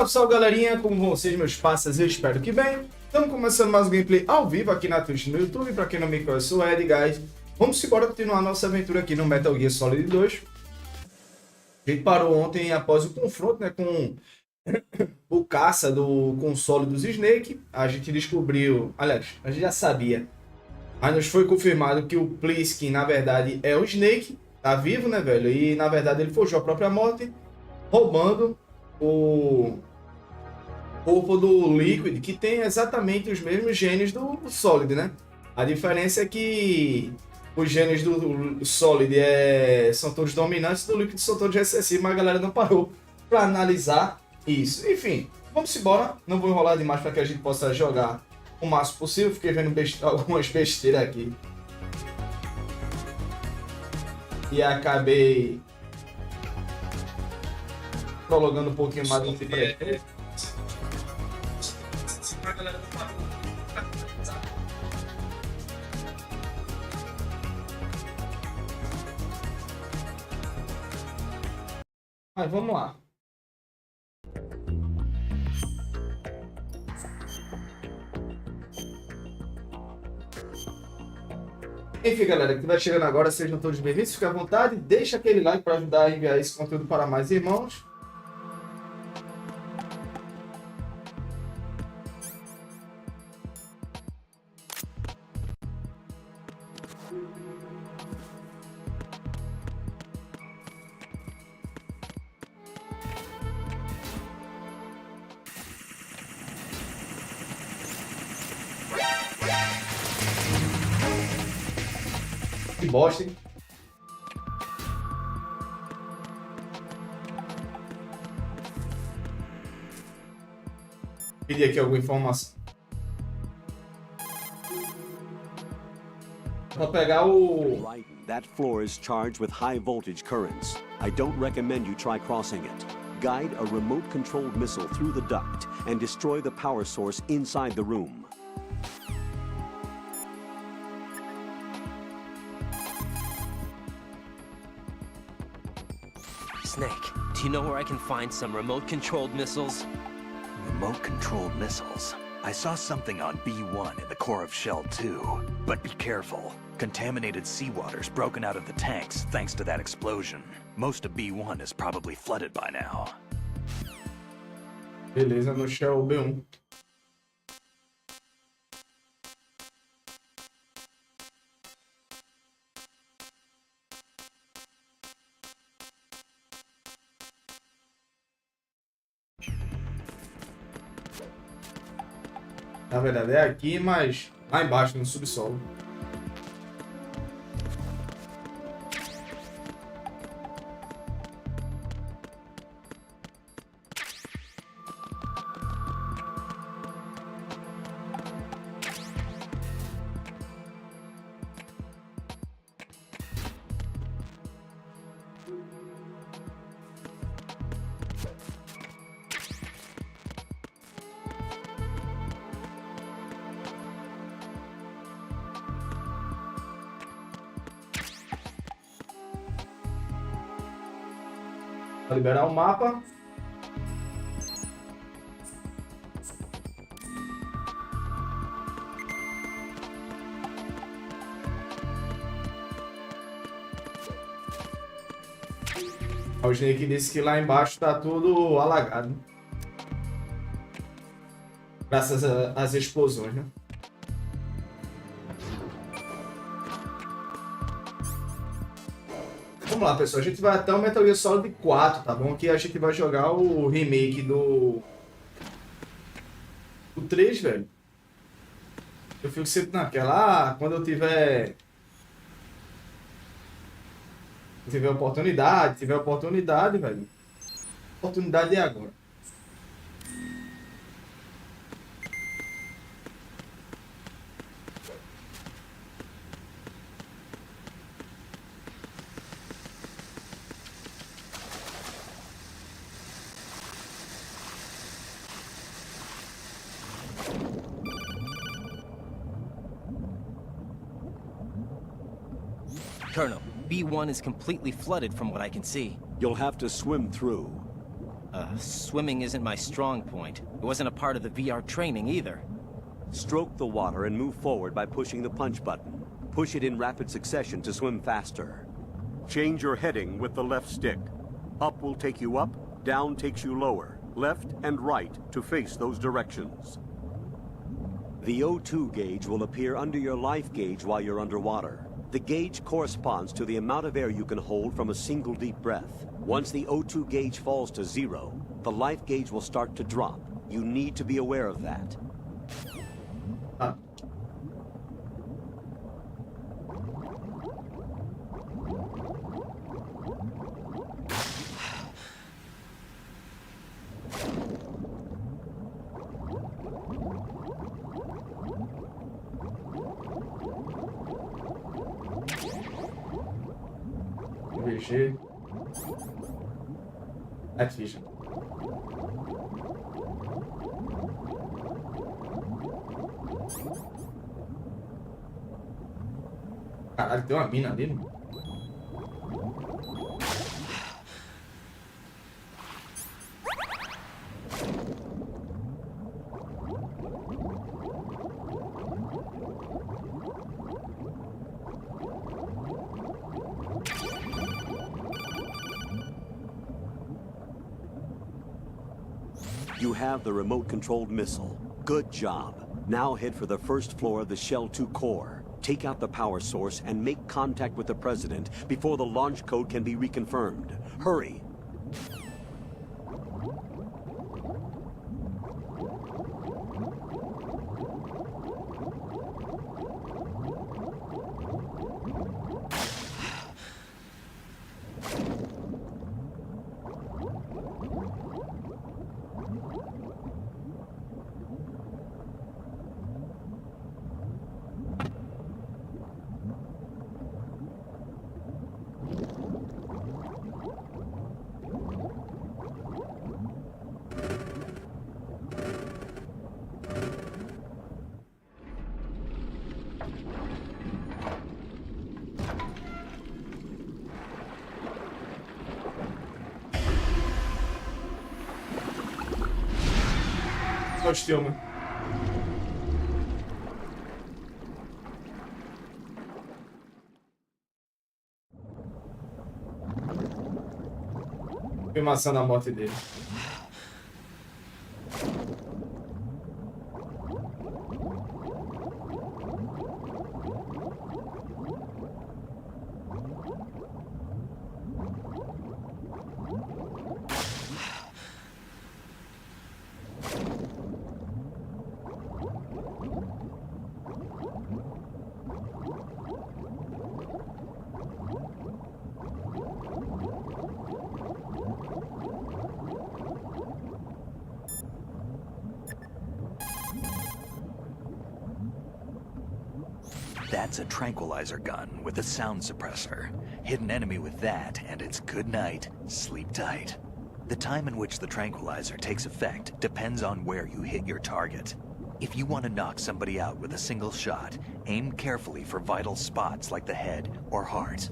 Salve, salve galerinha, como vão vocês, meus passas? Eu espero que bem. Estamos começando mais um gameplay ao vivo aqui na Twitch no YouTube. Para quem não me conhece, eu sou o Ed, guys. Vamos embora continuar a nossa aventura aqui no Metal Gear Solid 2. A gente parou ontem após o confronto, né, com o caça do console dos Snake. A gente descobriu, aliás, a gente já sabia, mas nos foi confirmado que o Pliskin, na verdade, é o Snake. Tá vivo, né, velho? E, na verdade, ele forjou a própria morte, roubando o corpo do Liquid, que tem exatamente os mesmos genes do Solid, né? A diferença é que os genes do Solid são todos dominantes, do Liquid são todos recessivos, mas a galera não parou para analisar isso. Enfim, vamos embora. Não vou enrolar demais para que a gente possa jogar o máximo possível. Fiquei vendo algumas besteiras aqui. E acabei prolongando um pouquinho mais do tempo. Mas vamos lá. Enfim, galera, que vai chegando agora, sejam todos bem-vindos. Fique à vontade, deixa aquele like para ajudar a enviar esse conteúdo para mais irmãos. Que bosta, hein? Pedir aqui alguma informação. Vou pegar o... Raiden, that floor is charged with high voltage currents. I don't recommend you try crossing it. Guide a remote-controlled missile through the duct and destroy the power source inside the room. Snake, do you know where I can find some remote-controlled missiles? Remote-controlled missiles. I saw something on B1 in the core of Shell 2. But be careful. Contaminated seawater's broken out of the tanks thanks to that explosion. Most of B1 is probably flooded by now. Beleza, no Shell B1. Na verdade é aqui, mas lá embaixo, no subsolo. Para liberar o mapa. O Snake disse que lá embaixo está tudo alagado. Graças às explosões, né? Vamos lá, pessoal. A gente vai até o Metal Gear Solid 4, tá bom? Aqui a gente vai jogar o remake do 3, velho. Eu fico sempre naquela... quando eu tiver oportunidade, velho. A oportunidade é agora. Colonel, B1 is completely flooded from what I can see. You'll have to swim through. Swimming isn't my strong point. It wasn't a part of the VR training either. Stroke the water and move forward by pushing the punch button. Push it in rapid succession to swim faster. Change your heading with the left stick. Up will take you up, down takes you lower, left and right to face those directions. The O2 gauge will appear under your life gauge while you're underwater. The gauge corresponds to the amount of air you can hold from a single deep breath. Once the O2 gauge falls to 0, the life gauge will start to drop. You need to be aware of that. VG. Activision. Caralho, tem uma mina ali, mano. You have the remote-controlled missile. Good job. Now head for the first floor of the Shell 2 core. Take out the power source and make contact with the President before the launch code can be reconfirmed. Hurry! Filme. Filmação da morte dele. That's a tranquilizer gun with a sound suppressor. Hit an enemy with that, and it's good night. Sleep tight. The time in which the tranquilizer takes effect depends on where you hit your target. If you want to knock somebody out with a single shot, aim carefully for vital spots like the head or heart.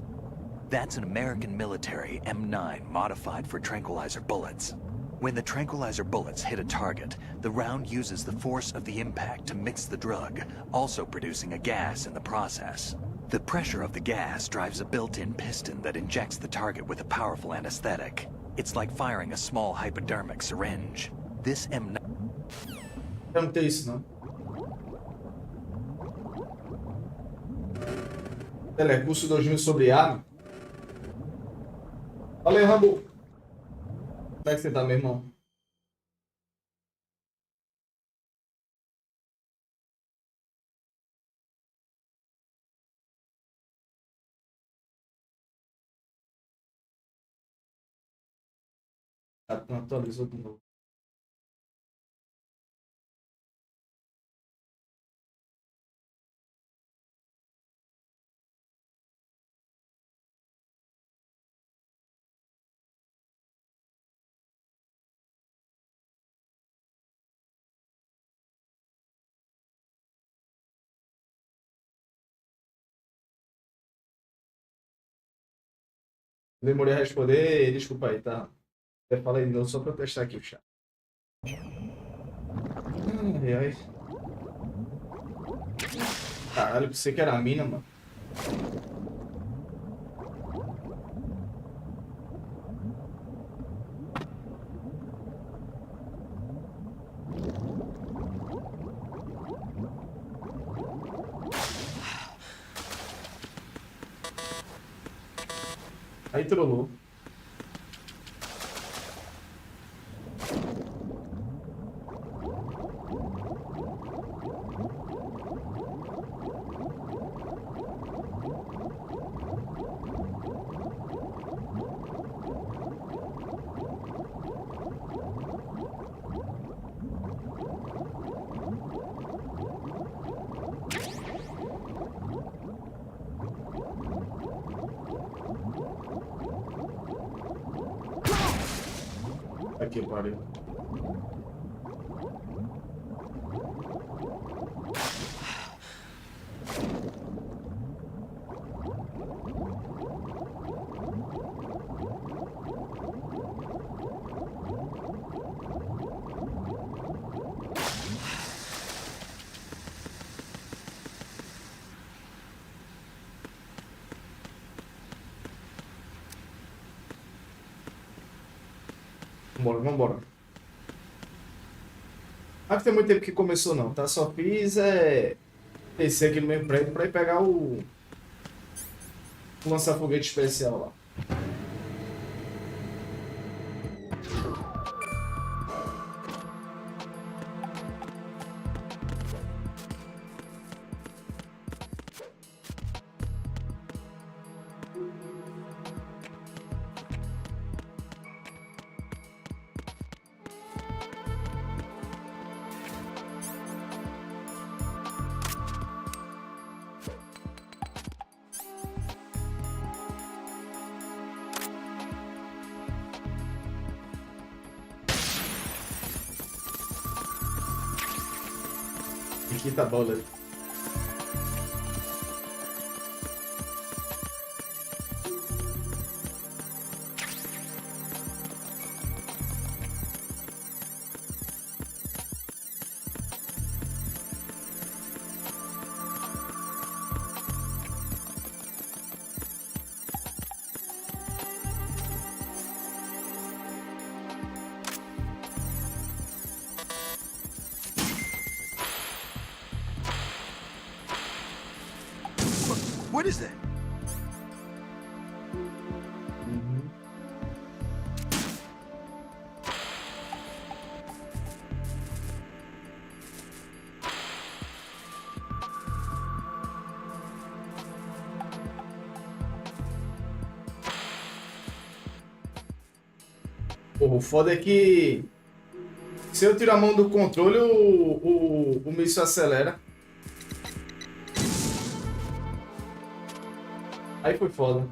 That's an American military M9 modified for tranquilizer bullets. When the tranquilizer bullets hit a target, the round uses the force of the impact to mix the drug, also producing a gas in the process. The pressure of the gas drives a built-in piston that injects the target with a powerful anesthetic. It's like firing a small hypodermic syringe. This M9... Eu não tenho isso, não. Telecurso 2000 sobre arma. Valeu, Rambo. Como é que você tá, meu irmão? Não atualizou de novo. Demorei a responder, desculpa aí, tá? Eu falei de novo só pra testar aqui o chat. Ai, ai. Caralho, pensei que era a mina, mano. Aí trollou. Aqui, pariu. Vambora, vambora. Não tem muito tempo que começou não, tá? Só fiz descer aqui no meu prédio pra ir pegar o lança-foguete especial lá. Aqui tá bola. What is that? Porra, o foda é que se eu tirar a mão do controle, o míssil acelera. Aí foi foda.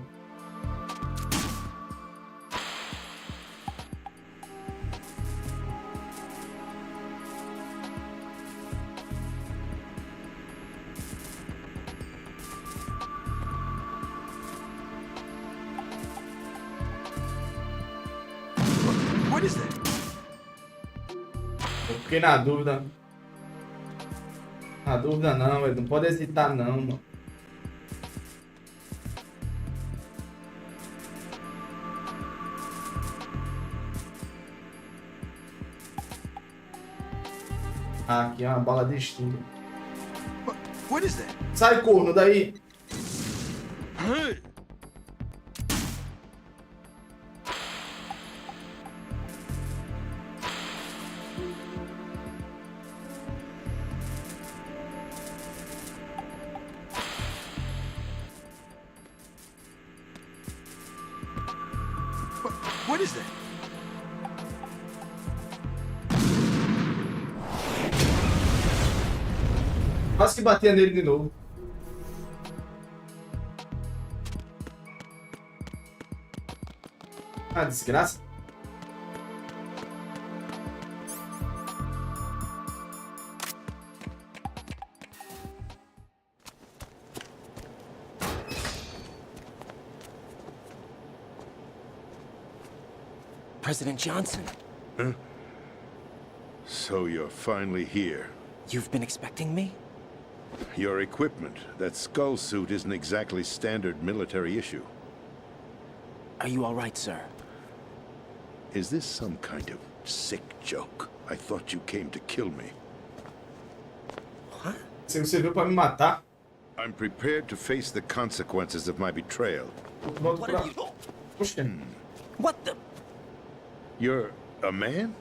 What is that? Eu fiquei na dúvida. Na dúvida não, velho. Não pode hesitar não, mano. Ah, aqui é uma bala distinta. What is that? Sai, corno, daí. What is that? Quase que batia nele de novo. Ah, desgraça. President Johnson. So you're finally here. You've been expecting me? Your equipment, that skull suit, isn't exactly standard military issue. Are you all right, sir? Is this some kind of sick joke? I thought you came to kill me. What? Se você veio pra me matar, I'm prepared to face the consequences of my betrayal. eu volto What pra... are you... Poxa, What the... You're a man?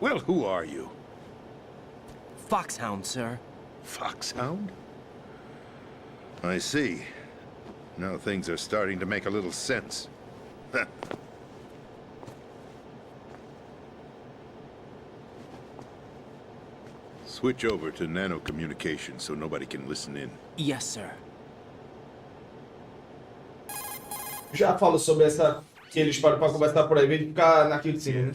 Well, who are you? Foxhound, sir. Foxhound? I see. Now things are starting to make a little sense. Switch over to nano-communication so nobody can listen in. Yes, sir. já falo sobre essa... Que eles param pra conversar por aí, em vez de ficar naquilo de cima, né?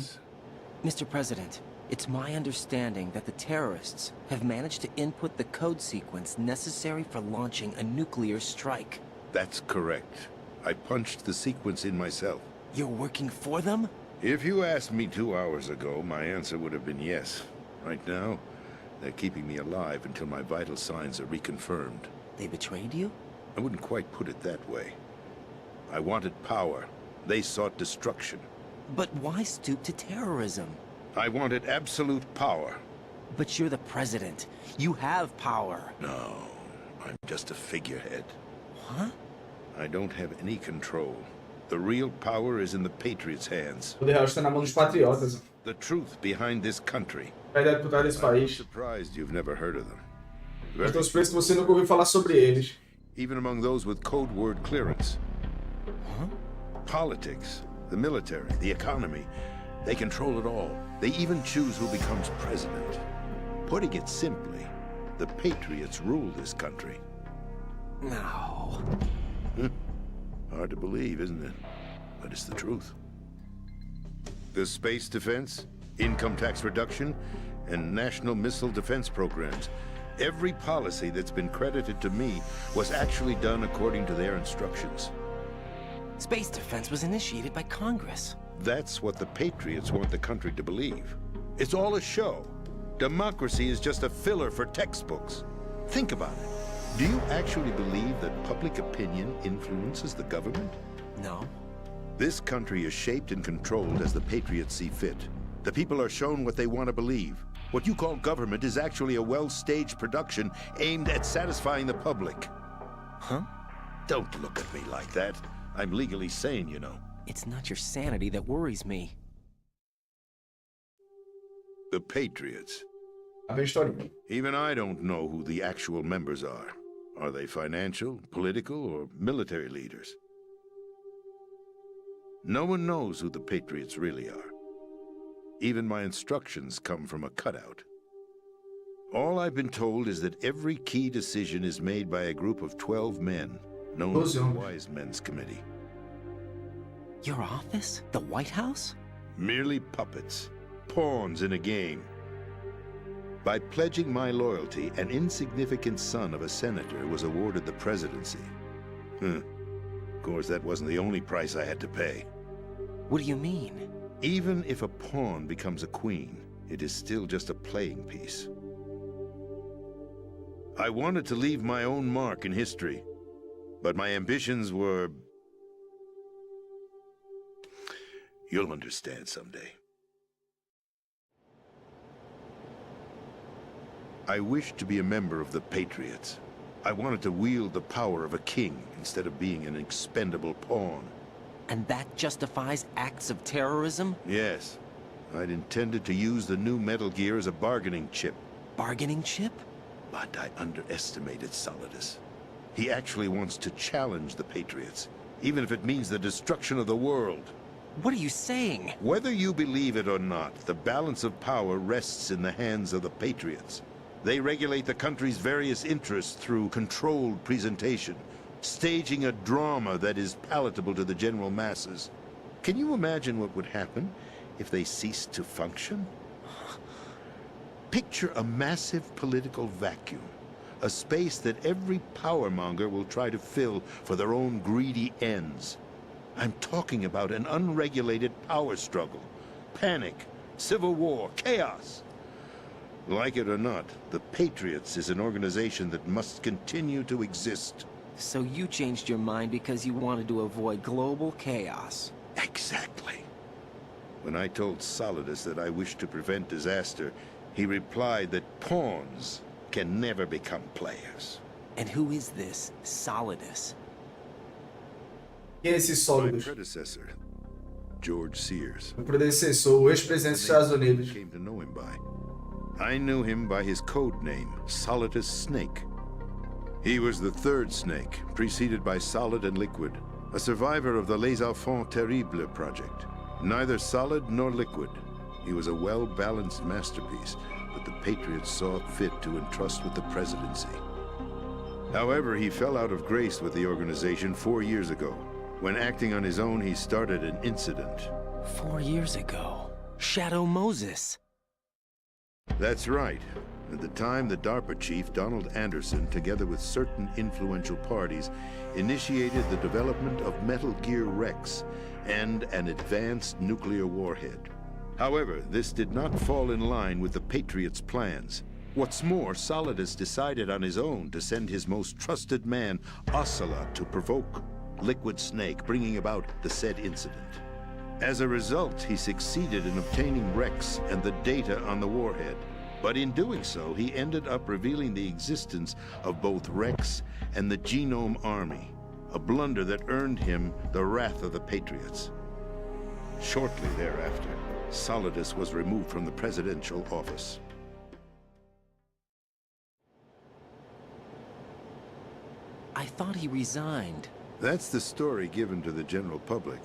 Mr. President, it's my understanding that the terrorists have managed to input the code sequence necessary for launching a nuclear strike. That's correct. I punched the sequence in myself. You're working for them? If you asked me 2 hours ago, my answer would have been yes. Right now, they're keeping me alive until my vital signs are reconfirmed. They betrayed you? I wouldn't quite put it that way. I wanted power. They sought destruction. But why stoop to terrorism? I wanted absolute power. But you're the president. You have power. No, I'm just a figurehead. Huh? I don't have any control. The real power is in the Patriots' hands. O poder real está na mão dos patriotas. The truth behind this country. A ideia por trás desse I'm país. surprised you've never heard of them. Eu estou surpreso que você nunca ouviu falar sobre eles. Even among those with code word clearance. Huh? Politics, the military, the economy, they control it all. They even choose who becomes president. Putting it simply, the Patriots rule this country. No. Hard to believe, isn't it? But it's the truth. The space defense, income tax reduction, and national missile defense programs. Every policy that's been credited to me was actually done according to their instructions. Space defense was initiated by Congress. That's what the Patriots want the country to believe. It's all a show. Democracy is just a filler for textbooks. Think about it. Do you actually believe that public opinion influences the government? No. This country is shaped and controlled as the Patriots see fit. The people are shown what they want to believe. What you call government is actually a well-staged production aimed at satisfying the public. Huh? Don't look at me like that. I'm legally sane, you know. It's not your sanity that worries me. The Patriots. A ver a historinha. Even I don't know who the actual members are. Are they financial, political, or military leaders? No one knows who the Patriots really are. Even my instructions come from a cutout. All I've been told is that every key decision is made by a group of 12 men, known as the Wise Men's Committee. Your office? The White House? Merely puppets, pawns in a game. By pledging my loyalty, an insignificant son of a senator was awarded the presidency. Of course, that wasn't the only price I had to pay. What do you mean? Even if a pawn becomes a queen, it is still just a playing piece. I wanted to leave my own mark in history, but my ambitions were... You'll understand someday. I wished to be a member of the Patriots. I wanted to wield the power of a king instead of being an expendable pawn. And that justifies acts of terrorism? Yes. I'd intended to use the new Metal Gear as a bargaining chip. Bargaining chip? But I underestimated Solidus. He actually wants to challenge the Patriots, even if it means the destruction of the world. What are you saying? Whether you believe it or not, the balance of power rests in the hands of the Patriots. They regulate the country's various interests through controlled presentation, staging a drama that is palatable to the general masses. Can you imagine what would happen if they ceased to function? Picture a massive political vacuum, a space that every powermonger will try to fill for their own greedy ends. I'm talking about an unregulated power struggle. Panic, civil war, chaos. Like it or not, the Patriots is an organization that must continue to exist. So you changed your mind because you wanted to avoid global chaos. Exactly. When I told Solidus that I wished to prevent disaster, he replied that pawns can never become players. And who is this Solidus? Quem é esse My Sólidos? predecessor, George Sears. O predecessor, o ex-presidente dos Estados Unidos. Came to know him by. I knew him by his code name, Solidus Snake. He was the third snake, preceded by Solid and Liquid, a survivor of the Les Enfants Terribles project. Neither solid nor liquid, he was a well-balanced masterpiece that the Patriots saw fit to entrust with the presidency. However, he fell out of grace with the organization 4 years ago. When acting on his own, he started an incident. 4 years ago. Shadow Moses. That's right. At the time, the DARPA chief, Donald Anderson, together with certain influential parties, initiated the development of Metal Gear Rex and an advanced nuclear warhead. However, this did not fall in line with the Patriots' plans. What's more, Solidus decided on his own to send his most trusted man, Ocelot, to provoke Liquid Snake, bringing about the said incident. As a result, he succeeded in obtaining Rex and the data on the warhead. But in doing so, he ended up revealing the existence of both Rex and the Genome Army, a blunder that earned him the wrath of the Patriots. Shortly thereafter, Solidus was removed from the presidential office. I thought he resigned. That's the story given to the general public.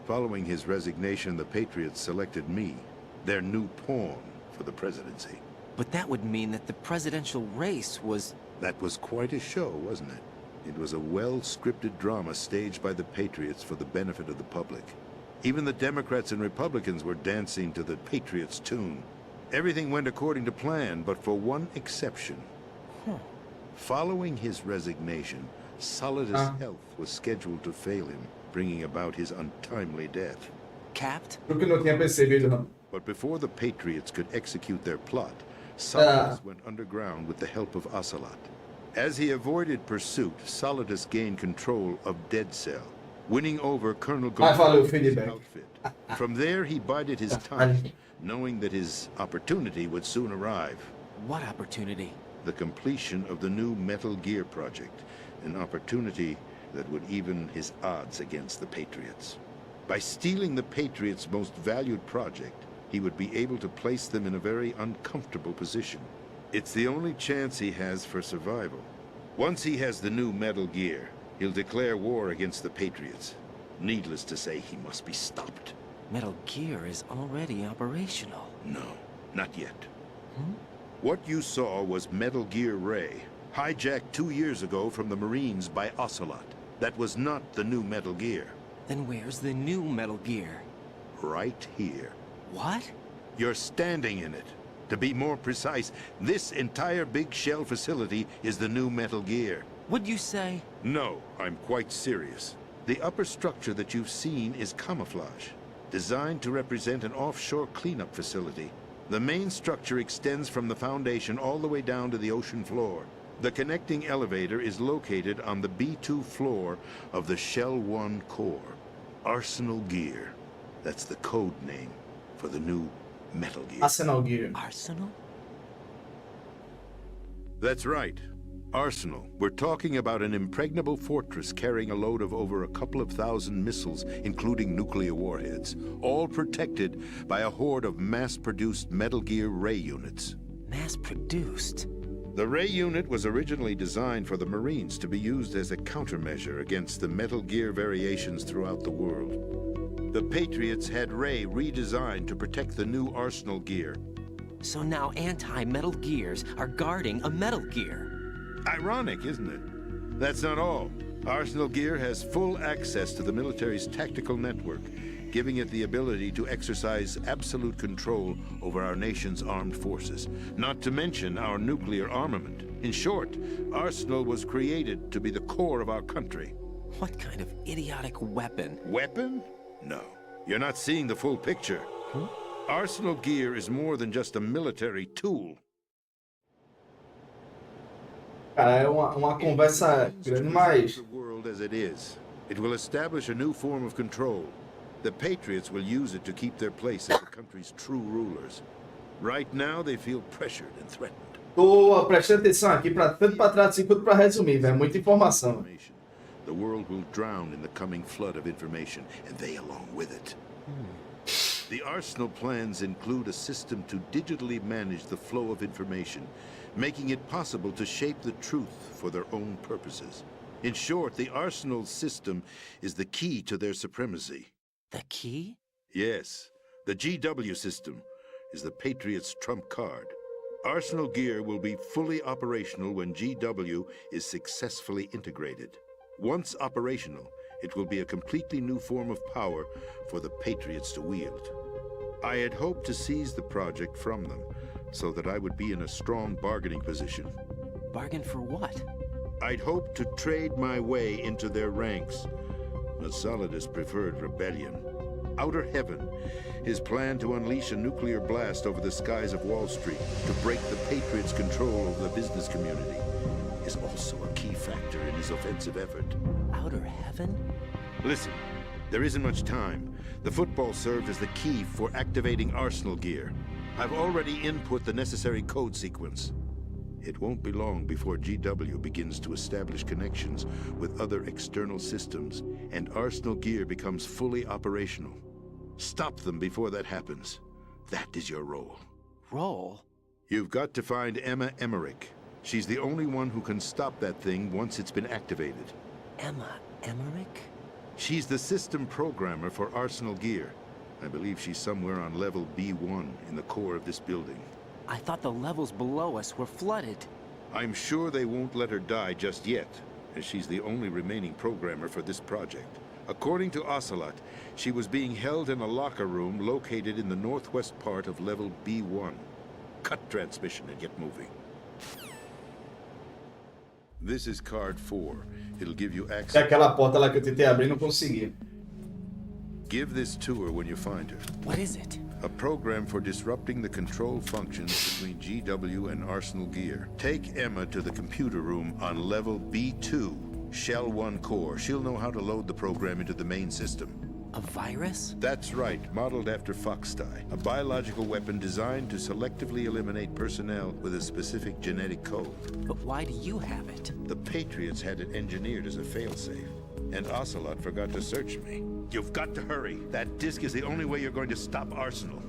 Following his resignation, the Patriots selected me, their new pawn, for the presidency. But that would mean that the presidential race was... That was quite a show, wasn't it? It was a well-scripted drama staged by the Patriots for the benefit of the public. Even the Democrats and Republicans were dancing to the Patriots' tune. Everything went according to plan, but for one exception. Following his resignation, Solidus' health was scheduled to fail him, bringing about his untimely death. capped? Eu que não tinha percebido, não. But before the Patriots could execute their plot, Solidus went underground with the help of Ocelot. As he avoided pursuit, Solidus gained control of Dead Cell, winning over Colonel valeu, Gold's feedback. outfit. From there, he bided his time, knowing that his opportunity would soon arrive. What opportunity? The completion of the new Metal Gear project, an opportunity that would even his odds against the Patriots. By stealing the Patriots' most valued project, he would be able to place them in a very uncomfortable position. It's the only chance he has for survival. Once he has the new Metal Gear, he'll declare war against the Patriots. Needless to say, he must be stopped. Metal Gear is already operational. No, not yet. What you saw was Metal Gear Ray, hijacked 2 years ago from the Marines by Ocelot. That was not the new Metal Gear. Then where's the new Metal Gear? Right here. What? You're standing in it. To be more precise, this entire big shell facility is the new Metal Gear. What'd you say? No, I'm quite serious. The upper structure that you've seen is camouflage, designed to represent an offshore cleanup facility. The main structure extends from the foundation all the way down to the ocean floor. The connecting elevator is located on the B2 floor of the Shell 1 core. Arsenal Gear. That's the code name for the new Metal Gear. Arsenal Gear. Arsenal? That's right. Arsenal. We're talking about an impregnable fortress carrying a load of over a couple of thousand missiles, including nuclear warheads, all protected by a horde of mass-produced Metal Gear Ray units. Mass-produced? The Ray unit was originally designed for the Marines to be used as a countermeasure against the Metal Gear variations throughout the world. The Patriots had Ray redesigned to protect the new Arsenal Gear. So now anti-Metal Gears are guarding a Metal Gear. Ironic, isn't it? That's not all. Arsenal Gear has full access to the military's tactical network, giving it the ability to exercise absolute control over our nation's armed forces, not to mention our nuclear armament. In short, Arsenal was created to be the core of our country. What kind of idiotic weapon? Weapon? No. You're not seeing the full picture. Arsenal gear is more than just a military tool. Cara, é uma conversa grande, mas The world as it is. It will establish a new form of control. The Patriots will use it to keep their place as the country's true rulers. Right now, they feel pressured and threatened. tô prestando atenção aqui, tanto para traduzir quanto para resumir, velho. Muita informação. The world will drown in the coming flood of information, and they along with it. The Arsenal plans include a system to digitally manage the flow of information, making it possible to shape the truth for their own purposes. In short, the Arsenal system is the key to their supremacy. The key? Yes, the GW system is the Patriots' trump card. Arsenal gear will be fully operational when GW is successfully integrated. Once operational, it will be a completely new form of power for the Patriots to wield. I had hoped to seize the project from them, so that I would be in a strong bargaining position. Bargain for what? I'd hoped to trade my way into their ranks. But Solidus preferred rebellion. Outer Heaven, his plan to unleash a nuclear blast over the skies of Wall Street to break the Patriots' control over the business community, is also a key factor in his offensive effort. Outer Heaven? Listen, there isn't much time. The football served as the key for activating Arsenal gear. I've already input the necessary code sequence. It won't be long before GW begins to establish connections with other external systems, and Arsenal gear becomes fully operational. Stop them before that happens. That is your role. Role? You've got to find Emma Emmerich. She's the only one who can stop that thing once it's been activated. Emma Emmerich? She's the system programmer for Arsenal gear. I believe she's somewhere on level B1 in the core of this building. I thought the levels below us were flooded. I'm sure they won't let her die just yet, as she's the only remaining programmer for this project. According to Ocelot, she was being held in a locker room located in the northwest part of level B1. Cut transmission and get moving. This is card 4. It'll give you É access. aquela porta lá que eu tentei abrir e não consegui. Give this to her when you find her. What is it? A program for disrupting the control functions between GW and Arsenal gear. Take Emma to the computer room on level B2, Shell 1 core. She'll know how to load the program into the main system. A virus? That's right, modeled after Foxdie, a biological weapon designed to selectively eliminate personnel with a specific genetic code. But why do you have it? The Patriots had it engineered as a failsafe, and Ocelot forgot to search me. You've got to hurry. That disk is the only way you're going to stop Arsenal.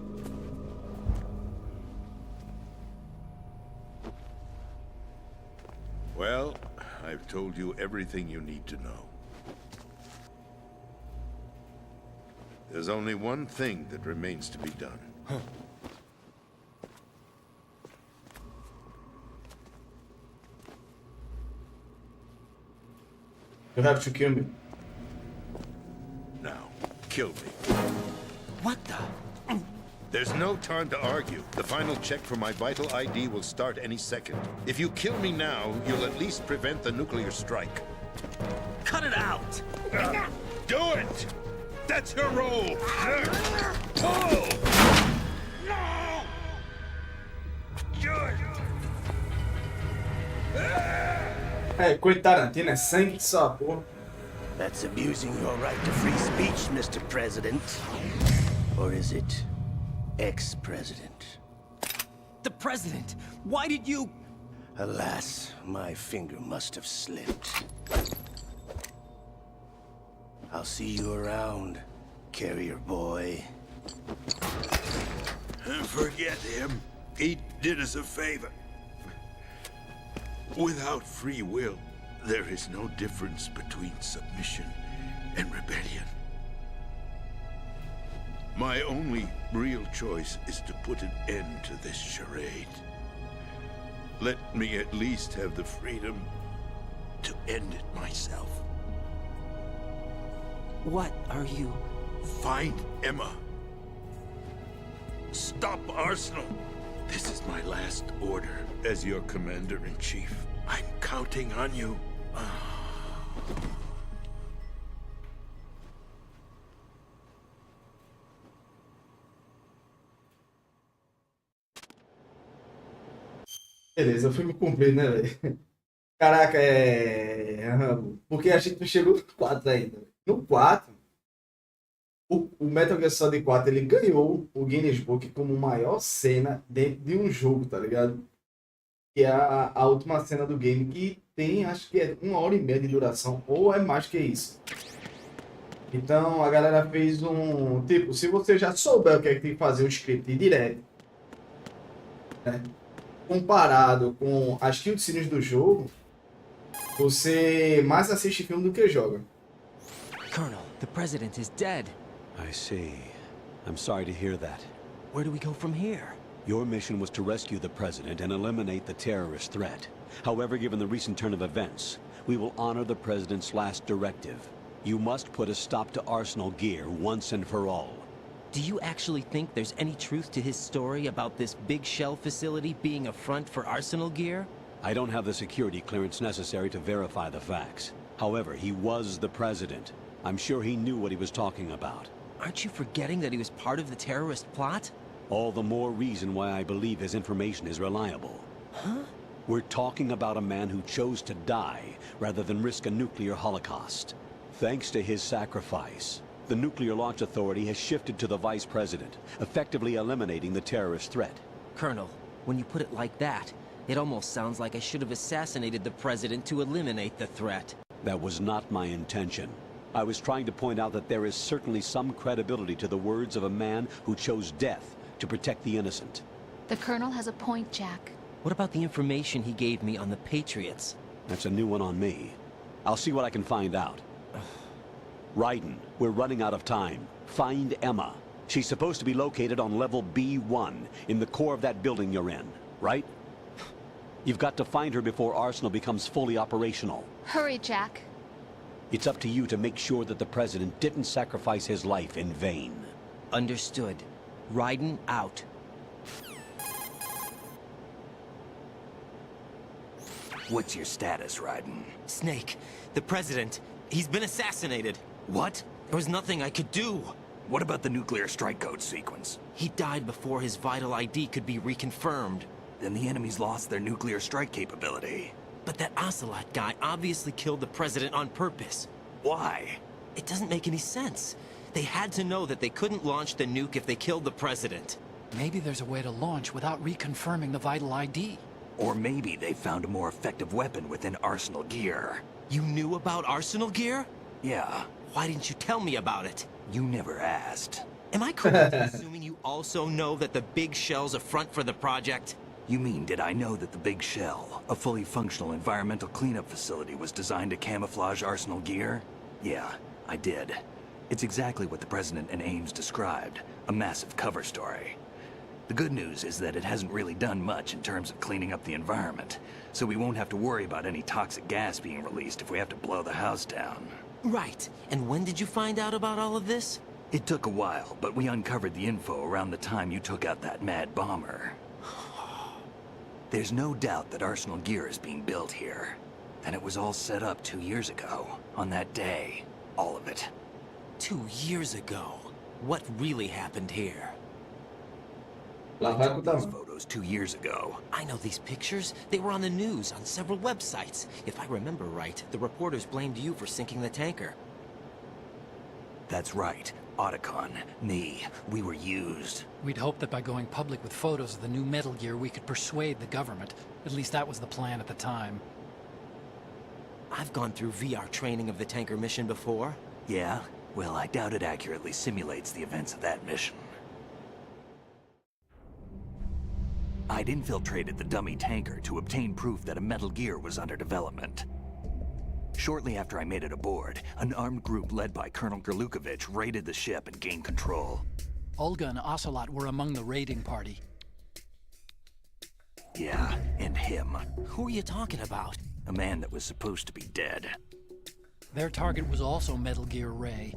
Well, I've told you everything you need to know. There's only one thing that remains to be done. You have to kill me. Now, kill me. What the? There's no time to argue. The final check for my vital ID will start any second. If you kill me now, you'll at least prevent the nuclear strike. Cut it out! Do it! That's your role! Pull! No! É, coitada, tem sangue de só, porra. That's abusing your right to free speech, Mr. President. Or is it ex-president? The president! Why did you... Alas, my finger must have slipped. I'll see you around, carrier boy. Forget him. He did us a favor. Without free will, there is no difference between submission and rebellion. My only real choice is to put an end to this charade. Let me at least have the freedom to end it myself. What are you... Find Emma. Stop Arsenal. This is my last order as your commander-in-chief. I'm counting on you. Beleza, o filme cumprido, né, velho? Caraca, porque a gente não chegou no 4 ainda. No 4, o Metal Gear Solid 4 ele ganhou o Guinness Book como maior cena dentro de um jogo, tá ligado? Que é a última cena do game, que tem, acho que é 1 hora e meia de duração, ou é mais que isso. Então a galera fez um. Tipo, se você já souber o que é que tem que fazer um script direto, né? Comparado com as cutscenes do jogo, você mais assiste filme do que joga. Colonel, the president is dead. I see. I'm sorry to hear that. Where do we go from here? Your mission was to rescue the president and eliminate the terrorist threat. However, given the recent turn of events, we will honor the president's last directive. You must put a stop to Arsenal Gear once and for all. Do you actually think there's any truth to his story about this big shell facility being a front for Arsenal Gear? I don't have the security clearance necessary to verify the facts. However, he was the president. I'm sure he knew what he was talking about. Aren't you forgetting that he was part of the terrorist plot? All the more reason why I believe his information is reliable. Huh? We're talking about a man who chose to die rather than risk a nuclear holocaust. Thanks to his sacrifice, the Nuclear Launch Authority has shifted to the Vice President, effectively eliminating the terrorist threat. Colonel, when you put it like that, it almost sounds like I should have assassinated the president to eliminate the threat. That was not my intention. I was trying to point out that there is certainly some credibility to the words of a man who chose death to protect the innocent. The Colonel has a point, Jack. What about the information he gave me on the Patriots? That's a new one on me. I'll see what I can find out. Raiden, we're running out of time. Find Emma. She's supposed to be located on level B1, in the core of that building you're in, right? You've got to find her before Arsenal becomes fully operational. Hurry, Jack. It's up to you to make sure that the President didn't sacrifice his life in vain. Understood. Raiden out. What's your status, Raiden? Snake, the president, he's been assassinated. What? There was nothing I could do. What about the nuclear strike code sequence? He died before his vital ID could be reconfirmed. Then the enemy's lost their nuclear strike capability. But that Ocelot guy obviously killed the president on purpose. Why? It doesn't make any sense. They had to know that they couldn't launch the nuke if they killed the president. Maybe there's a way to launch without reconfirming the vital ID. Or maybe they found a more effective weapon within Arsenal Gear. You knew about Arsenal Gear? Yeah, Why didn't you tell me about it? you never asked. Am I correct in assuming you also know that the big shell's a front for the project? You mean, did I know that the Big Shell, a fully functional environmental cleanup facility, was designed to camouflage Arsenal Gear? Yeah, I did. It's exactly what the President and Ames described, a massive cover story. The good news is that it hasn't really done much in terms of cleaning up the environment, so we won't have to worry about any toxic gas being released if we have to blow the house down. Right. And when did you find out about all of this? It took a while, but we uncovered the info around the time you took out that mad bomber. There's no doubt that Arsenal Gear is being built here. And it was all set up 2 years ago, on that day. All of it. 2 years ago. What really happened here? Lá vai com o These tamanho. photos 2 years ago. I know these pictures. They were on the news, on several websites. If I remember right, the reporters blamed you for sinking the tanker. That's right. Otacon, me, we were used. We'd hoped that by going public with photos of the new Metal Gear, we could persuade the government. At least that was the plan at the time. I've gone through VR training of the tanker mission before. Yeah? Well, I doubt it accurately simulates the events of that mission. I'd infiltrated the dummy tanker to obtain proof that a Metal Gear was under development. Shortly after I made it aboard, an armed group led by Colonel Gerlukovich raided the ship and gained control. Olga and Ocelot were among the raiding party. Yeah, and him. Who are you talking about? A man that was supposed to be dead. Their target was also Metal Gear Ray.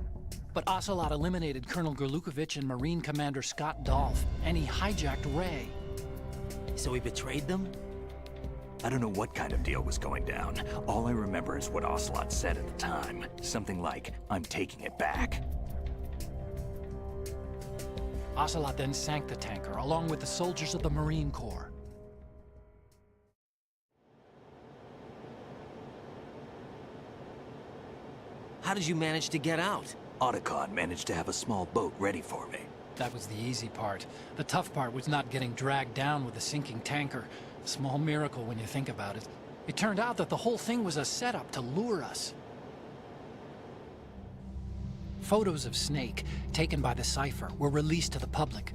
But Ocelot eliminated Colonel Gerlukovich and Marine Commander Scott Dolph, and he hijacked Ray. So he betrayed them? I don't know what kind of deal was going down. All I remember is what Ocelot said at the time. Something like, "I'm taking it back." Ocelot then sank the tanker, along with the soldiers of the Marine Corps. How did you manage to get out? Otacon managed to have a small boat ready for me. That was the easy part. The tough part was not getting dragged down with a sinking tanker. A small miracle when you think about it. It turned out that the whole thing was a setup to lure us. Photos of Snake, taken by the Cypher, were released to the public.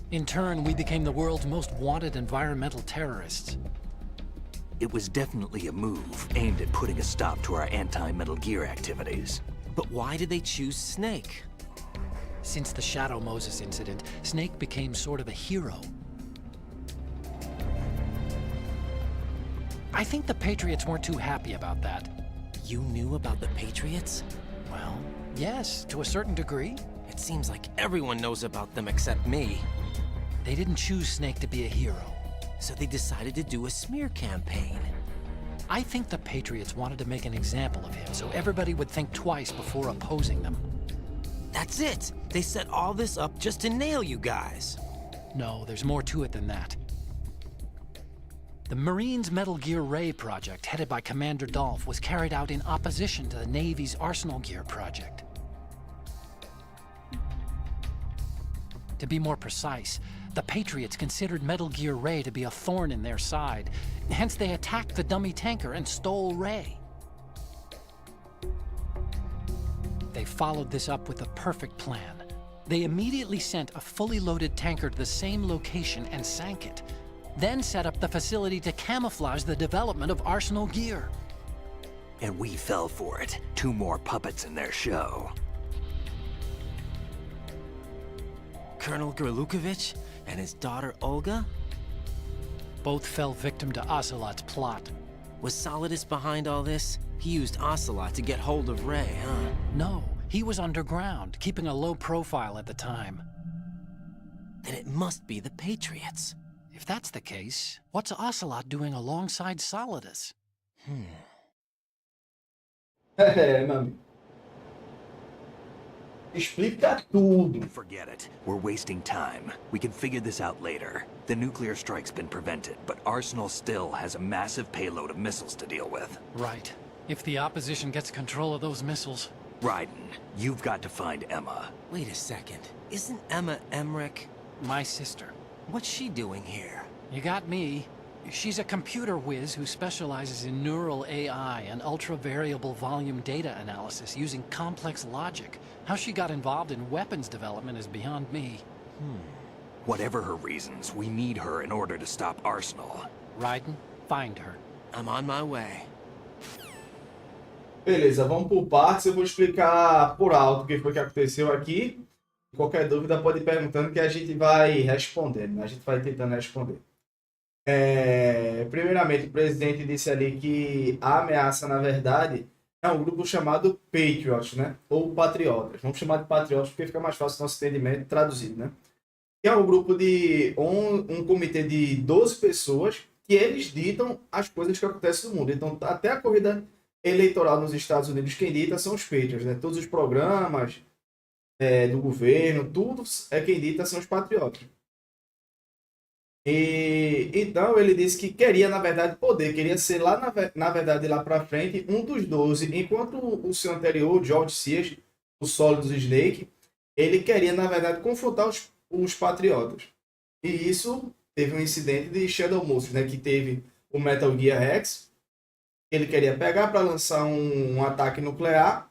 In turn, we became the world's most wanted environmental terrorists. It was definitely a move aimed at putting a stop to our anti-Metal Gear activities. But why did they choose Snake? Since the Shadow Moses incident, Snake became sort of a hero. I think the Patriots weren't too happy about that. You knew about the Patriots? Well, yes, to a certain degree. It seems like everyone knows about them except me. They didn't choose Snake to be a hero. So they decided to do a smear campaign. I think the Patriots wanted to make an example of him so everybody would think twice before opposing them. That's it! They set all this up just to nail you guys. No, there's more to it than that. The Marines' Metal Gear Ray project, headed by Commander Dolph, was carried out in opposition to the Navy's Arsenal Gear project. To be more precise, the Patriots considered Metal Gear Ray to be a thorn in their side. Hence, they attacked the dummy tanker and stole Ray. They followed this up with a perfect plan. They immediately sent a fully loaded tanker to the same location and sank it. Then set up the facility to camouflage the development of Arsenal Gear. And we fell for it. 2 more puppets in their show. Colonel Gerlukovich and his daughter Olga? Both fell victim to Ocelot's plot. Was Solidus behind all this? He used Ocelot to get hold of Ray, huh? No, he was underground, keeping a low profile at the time. Then it must be the Patriots. If that's the case, what's Ocelot doing alongside Solidus? Mano. Explica tudo. Forget it. We're wasting time. We can figure this out later. The nuclear strike's been prevented, but Arsenal still has a massive payload of missiles to deal with. Right. If the opposition gets control of those missiles... Raiden, you've got to find Emma. Wait a second. Isn't Emma Emmerich? My sister. What's she doing here? You got me. She's a computer whiz who specializes in neural AI and ultra-variable volume data analysis using complex logic. How she got involved in weapons development is beyond me. Whatever her reasons, we need her in order to stop Arsenal. Raiden, find her. I'm on my way. Beleza, vamos por partes. Eu vou explicar por alto o que foi que aconteceu aqui. Qualquer dúvida pode ir perguntando que a gente vai respondendo, a gente vai tentando responder. Primeiramente, o presidente disse ali que a ameaça, na verdade, é um grupo chamado Patriots, né? Ou Patriotas. Vamos chamar de Patriotas porque fica mais fácil o nosso entendimento traduzido, né? Que é um grupo de um comitê de 12 pessoas que eles ditam as coisas que acontecem no mundo. Então, até a corrida eleitoral nos Estados Unidos, quem dita são os Patriots, né? Todos os programas do governo, tudo é quem dita são os patriotas. E então ele disse que queria, na verdade, queria ser lá, na verdade, lá para frente, um dos 12, enquanto o seu anterior, George Sears, o Solidus Snake, ele queria, na verdade, confrontar os patriotas. E isso teve um incidente de Shadow Moses, né, que teve o Metal Gear Rex, ele queria pegar para lançar um ataque nuclear.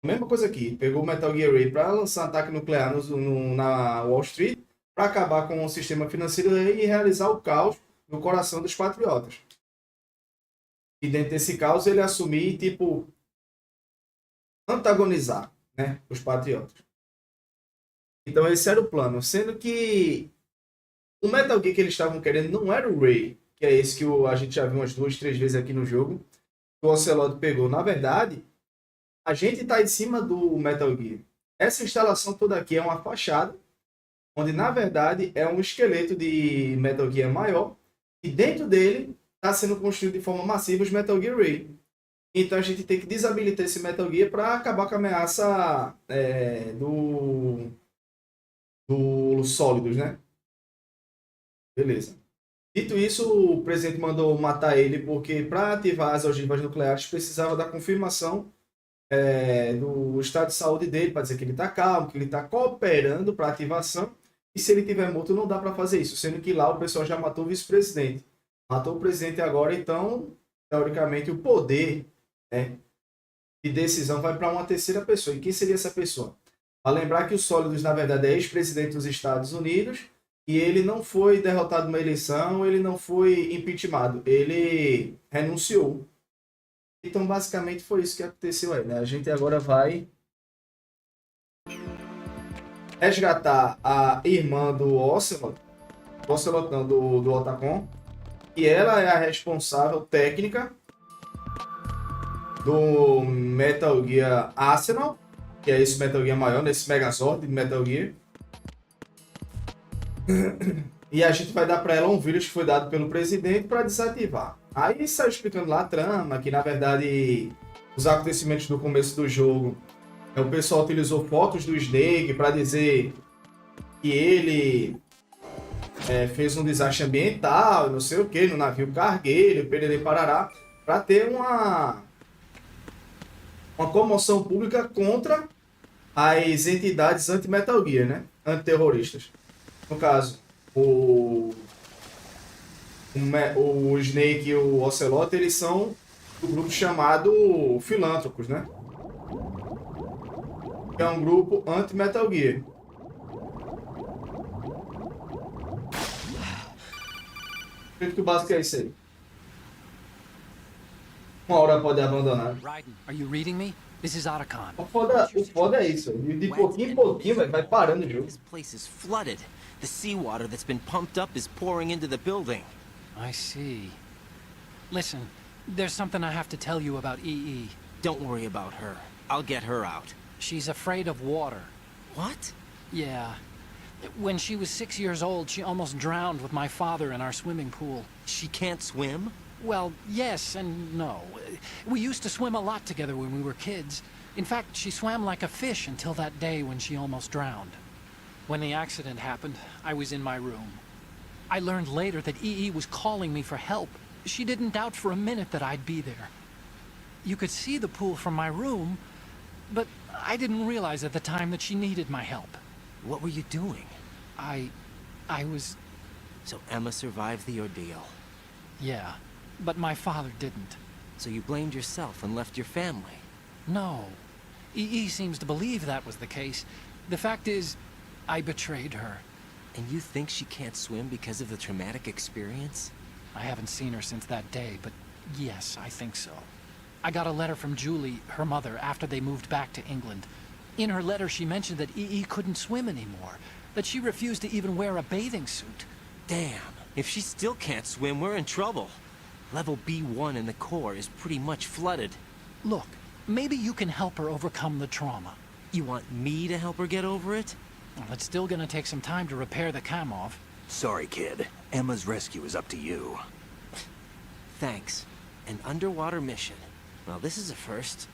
Mesma coisa aqui, pegou o Metal Gear Ray para lançar ataque nuclear na Wall Street, para acabar com o sistema financeiro e realizar o caos no coração dos patriotas. E dentro desse caos ele assumir, antagonizar, né, os patriotas. Então esse era o plano, sendo que o Metal Gear que eles estavam querendo não era o Ray, que é esse que a gente já viu umas 2, 3 vezes aqui no jogo, que o Ocelot pegou. Na verdade, a gente está em cima do Metal Gear. Essa instalação toda aqui é uma fachada, onde na verdade é um esqueleto de Metal Gear maior, e dentro dele está sendo construído de forma massiva os Metal Gear Ray. Então a gente tem que desabilitar esse Metal Gear para acabar com a ameaça do Solidus, né? Beleza. Dito isso, o presidente mandou matar ele porque para ativar as ogivas nucleares precisava da confirmação do estado de saúde dele, para dizer que ele está calmo, que ele está cooperando para ativação. E se ele tiver morto, não dá para fazer isso, sendo que lá o pessoal já matou o vice-presidente. Matou o presidente agora, então, teoricamente, o poder, né, de decisão vai para uma terceira pessoa. E quem seria essa pessoa? Para lembrar que o Sólidos, na verdade, é ex-presidente dos Estados Unidos e ele não foi derrotado numa eleição, ele não foi impeachmentado, ele renunciou. Então, basicamente, foi isso que aconteceu aí, né? A gente agora vai resgatar a irmã do Ocelot não, do Otacon, e ela é a responsável técnica do Metal Gear Arsenal, que é esse Metal Gear maior, nesse Megazord de Metal Gear. E a gente vai dar para ela um vírus que foi dado pelo presidente para desativar. Aí saiu explicando lá a trama, que na verdade os acontecimentos do começo do jogo, o pessoal utilizou fotos do Snake para dizer que ele fez um desastre ambiental, não sei o que, no navio cargueiro, pererê parará, para ter uma comoção pública contra as entidades anti-Metal Gear, né? Antiterroristas. No caso, o Snake e o Ocelot, eles são do grupo chamado Filântropos, né? Que é um grupo anti-Metal Gear. Acredito que o básico é isso aí. Uma hora pode abandonar. Raiden, are you reading me? This is Otacon. O foda é isso. De pouquinho em pouquinho vai parando o jogo. This place is flooded. The seawater that's been pumped up is pouring into the building. I see. Listen, there's something I have to tell you about EE. Don't worry about her. I'll get her out. She's afraid of water. What? Yeah. When she was 6 years old, she almost drowned with my father in our swimming pool. She can't swim? Well, yes and no. We used to swim a lot together when we were kids. In fact, she swam like a fish until that day when she almost drowned. When the accident happened, I was in my room. I learned later that EE was calling me for help. She didn't doubt for a minute that I'd be there. You could see the pool from my room, but I didn't realize at the time that she needed my help. What were you doing? I was... So Emma survived the ordeal. Yeah, but my father didn't. So you blamed yourself and left your family? No. EE seems to believe that was the case. The fact is, I betrayed her. And you think she can't swim because of the traumatic experience? I haven't seen her since that day, but yes, I think so. I got a letter from Julie, her mother, after they moved back to England. In her letter, she mentioned that EE couldn't swim anymore, that she refused to even wear a bathing suit. Damn, if she still can't swim, we're in trouble. Level B1 in the core is pretty much flooded. Look, maybe you can help her overcome the trauma. You want me to help her get over it? Well, it's still gonna take some time to repair the cam off. Sorry, kid. Emma's rescue is up to you. Thanks. An underwater mission. Well, this is a first.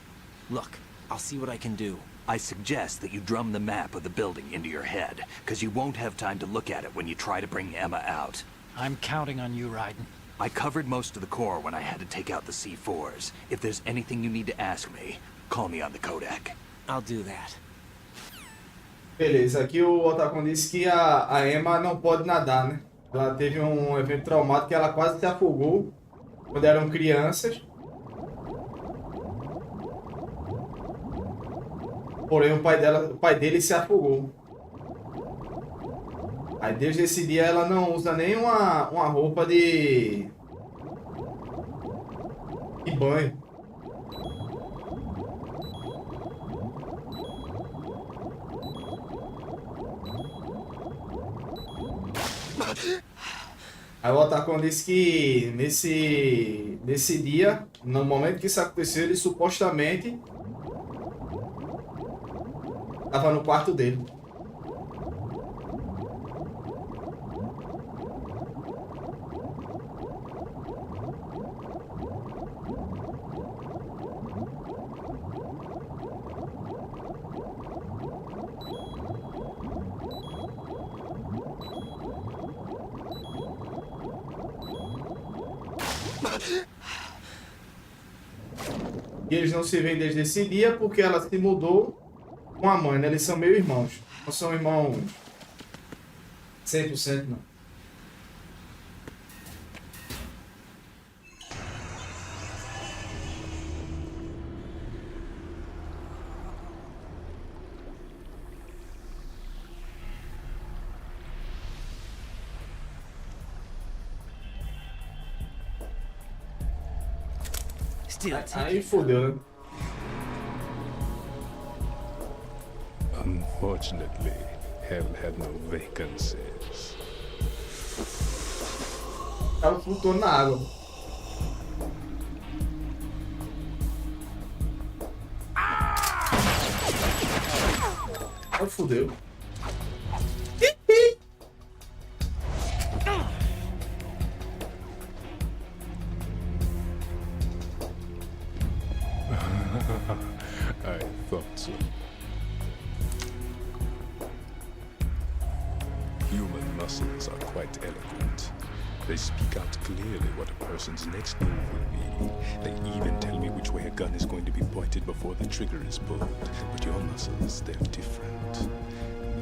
Look, I'll see what I can do. I suggest that you drum the map of the building into your head, because you won't have time to look at it when you try to bring Emma out. I'm counting on you, Raiden. I covered most of the core when I had to take out the C4s. If there's anything you need to ask me, call me on the codec. I'll do that. Beleza, aqui o Otacon disse que a Emma não pode nadar, né? Ela teve um evento traumático que ela quase se afogou quando eram crianças. Porém, o pai dele se afogou. Aí desde esse dia ela não usa nem uma roupa de banho. Aí o Otacon disse que nesse dia, no momento que isso aconteceu, ele supostamente estava no quarto dele. E eles não se veem desde esse dia porque ela se mudou com a mãe, né? Eles são meio irmãos. Não são irmãos 100% não. Aí fodeu, né? Unfortunately, hell had no vacancies. Tava flutuando na água. Aí fodeu. I thought so. Human muscles are quite eloquent. They speak out clearly what a person's next move will be. They even tell me which way a gun is going to be pointed before the trigger is pulled. But your muscles, they're different.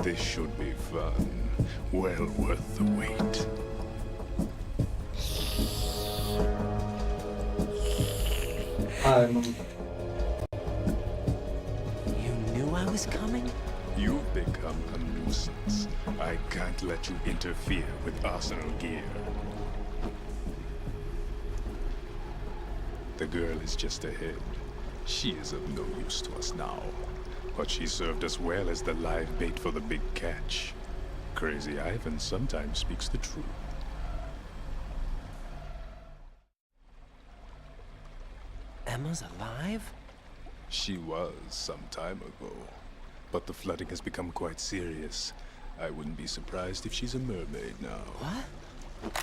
This should be fun. Well worth the wait. Ai, mano. You knew I was coming? You've become a nuisance. I can't let you interfere with arsenal gear. The girl is just ahead. She is of no use to us now. But she served us well as the live bait for the big catch. Crazy Ivan sometimes speaks the truth. Emma's alive? She was some time ago. But the flooding has become quite serious. I wouldn't be surprised if she's a mermaid now. What?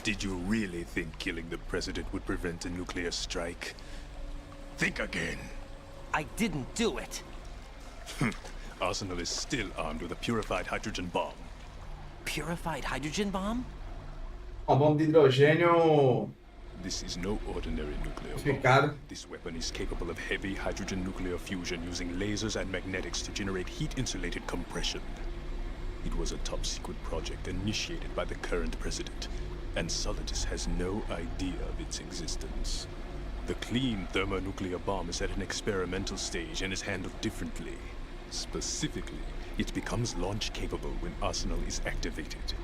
Did you really think killing the president would prevent a nuclear strike? Think again. I didn't do it. Arsenal is still armed with a purified hydrogen bomb. Purified hydrogen bomb? Uma bomba de hidrogênio This is no ordinary nuclear Purificado. bomb. This weapon is capable of heavy hydrogen nuclear fusion using lasers and magnetics to generate heat-insulated compression. It was a top-secret project initiated by the current president, and Solidus has no idea of its existence. The clean thermonuclear bomb is at an experimental stage and is handled differently. Specifically, it becomes launch-capable when Arsenal is activated.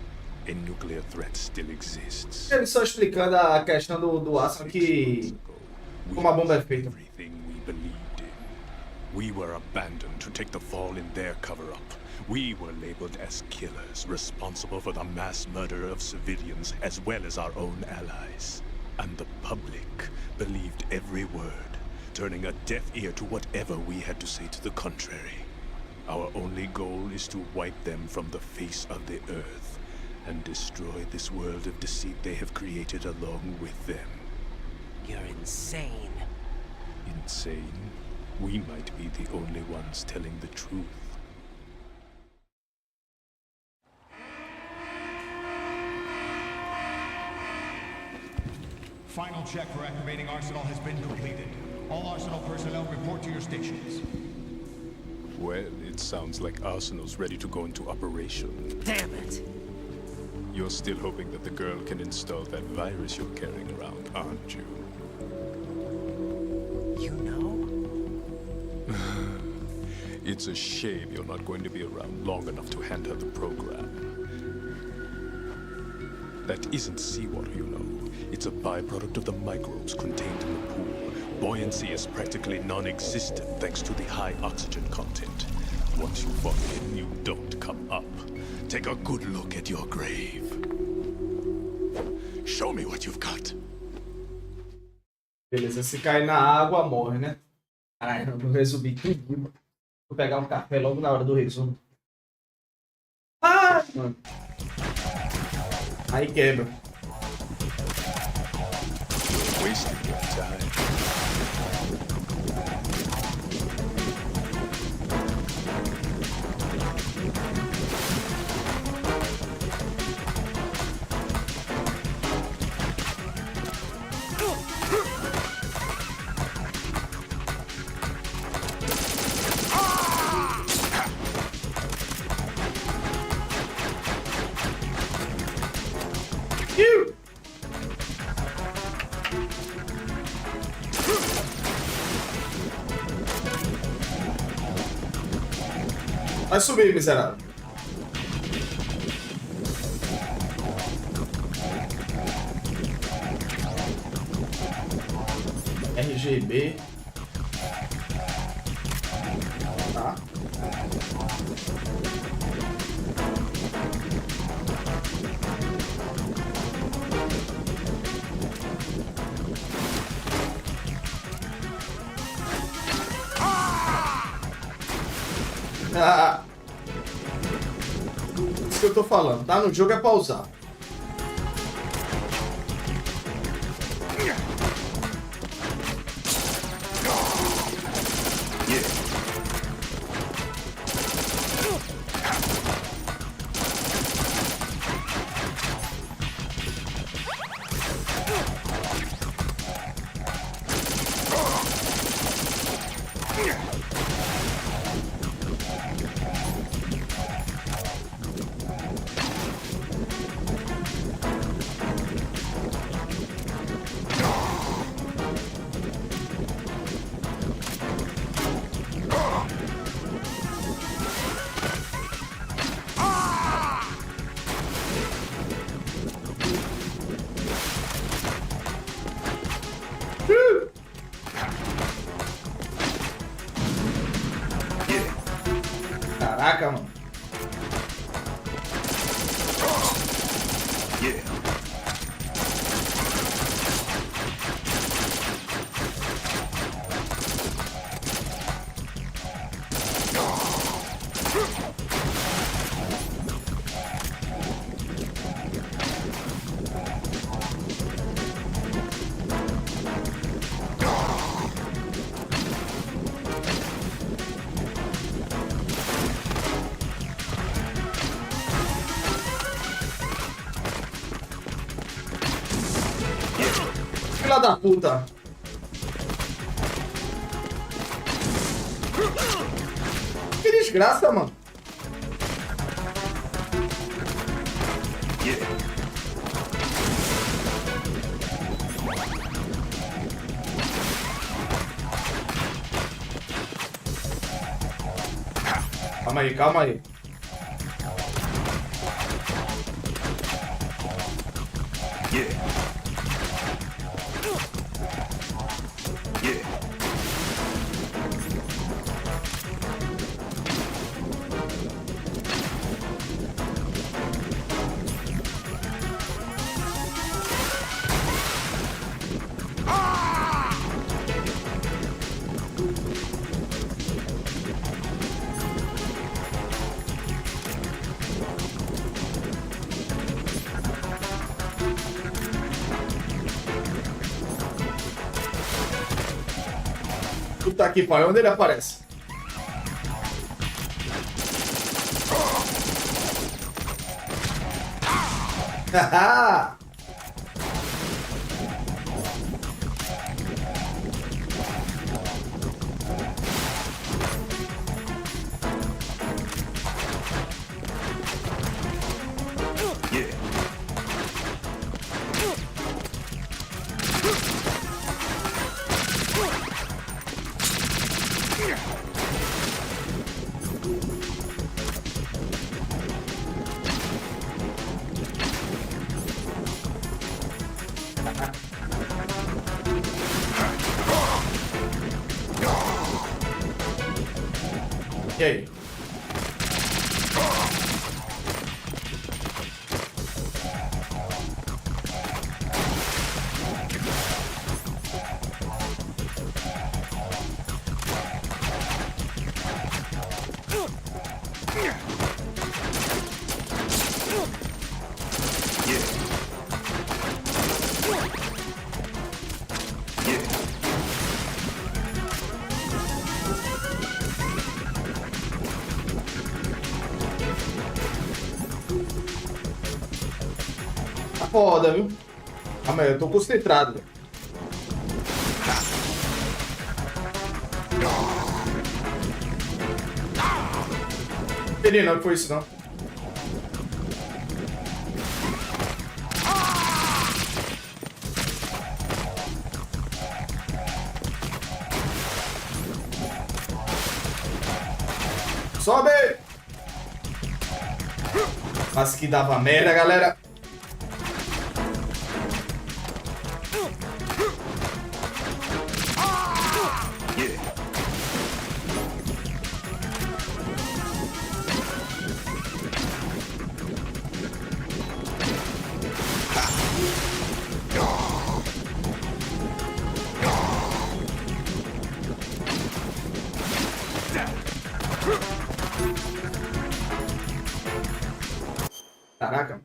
A nuclear threat still exists. Ele só explicando a questão do ácido que como a bomba é feita. Everything we believed in. We were abandoned to take the fall in their cover-up. We were labeled as killers, responsible for the mass murder of civilians as well as our own allies. And the public believed every word, turning a deaf ear to whatever we had to say to the contrary. Our only goal is to wipe them from the face of the earth and destroy this world of deceit they have created along with them. You're insane. Insane? We might be the only ones telling the truth. Final check for activating Arsenal has been completed. All Arsenal personnel report to your stations. Well, it sounds like Arsenal's ready to go into operation. Damn it! You're still hoping that the girl can install that virus you're carrying around, aren't you? You know? It's a shame you're not going to be around long enough to hand her the program. That isn't seawater, you know. It's a byproduct of the microbes contained in the pool. Buoyancy is practically non-existent thanks to the high oxygen content. Once you fall in, you don't come up. Take a good look at your grave. Show me what you've got. Beleza, se cair na água, morre, né? Caralho, eu resumi tudo. Vou pegar um café logo na hora do resumo. Ah, mano. Aí quebra. You're wasting your time. Vai subir, miserável. RGB. Tá. Ah, isso que eu tô falando, tá? No jogo é pausar. Caraca, mano. Filha da puta. Que desgraça, mano. Calma aí, calma aí. Puta que pariu, onde ele aparece? Haha! E aí? Tá foda, viu? Calma aí, eu tô concentrado, velho. Não entendi não que foi isso, não. Sobe! Mas que dava merda, galera. Caraca.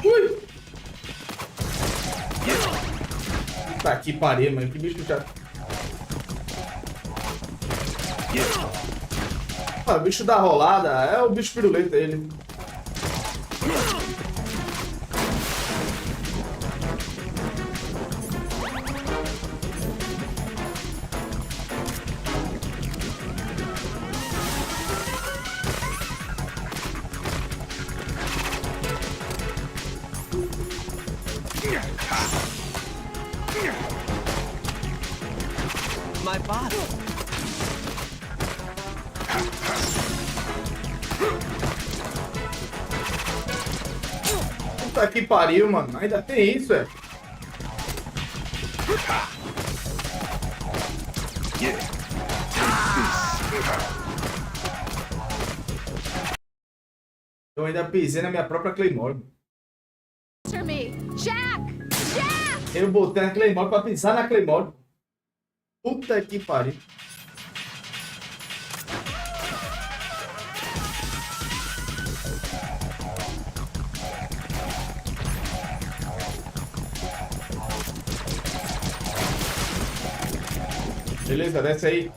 Ui! Tá que pariu, mano. Que bicho chato. Ah, o bicho da rolada é o bicho piruleta, ele. My body. Puta que pariu, mano. Ainda tem isso, é. Eu ainda pisei na minha própria Claymore. Answer me. Jack! Jack! Eu botei a Claymore pra pisar na Claymore. Puta que pariu. Beleza, desce aí.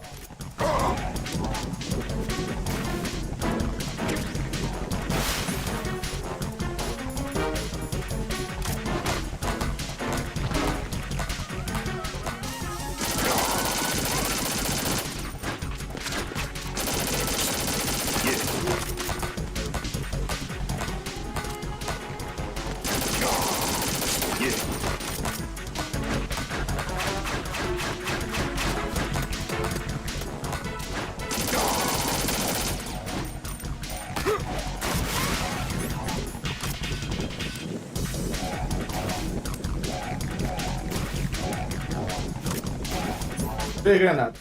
Peguei granada.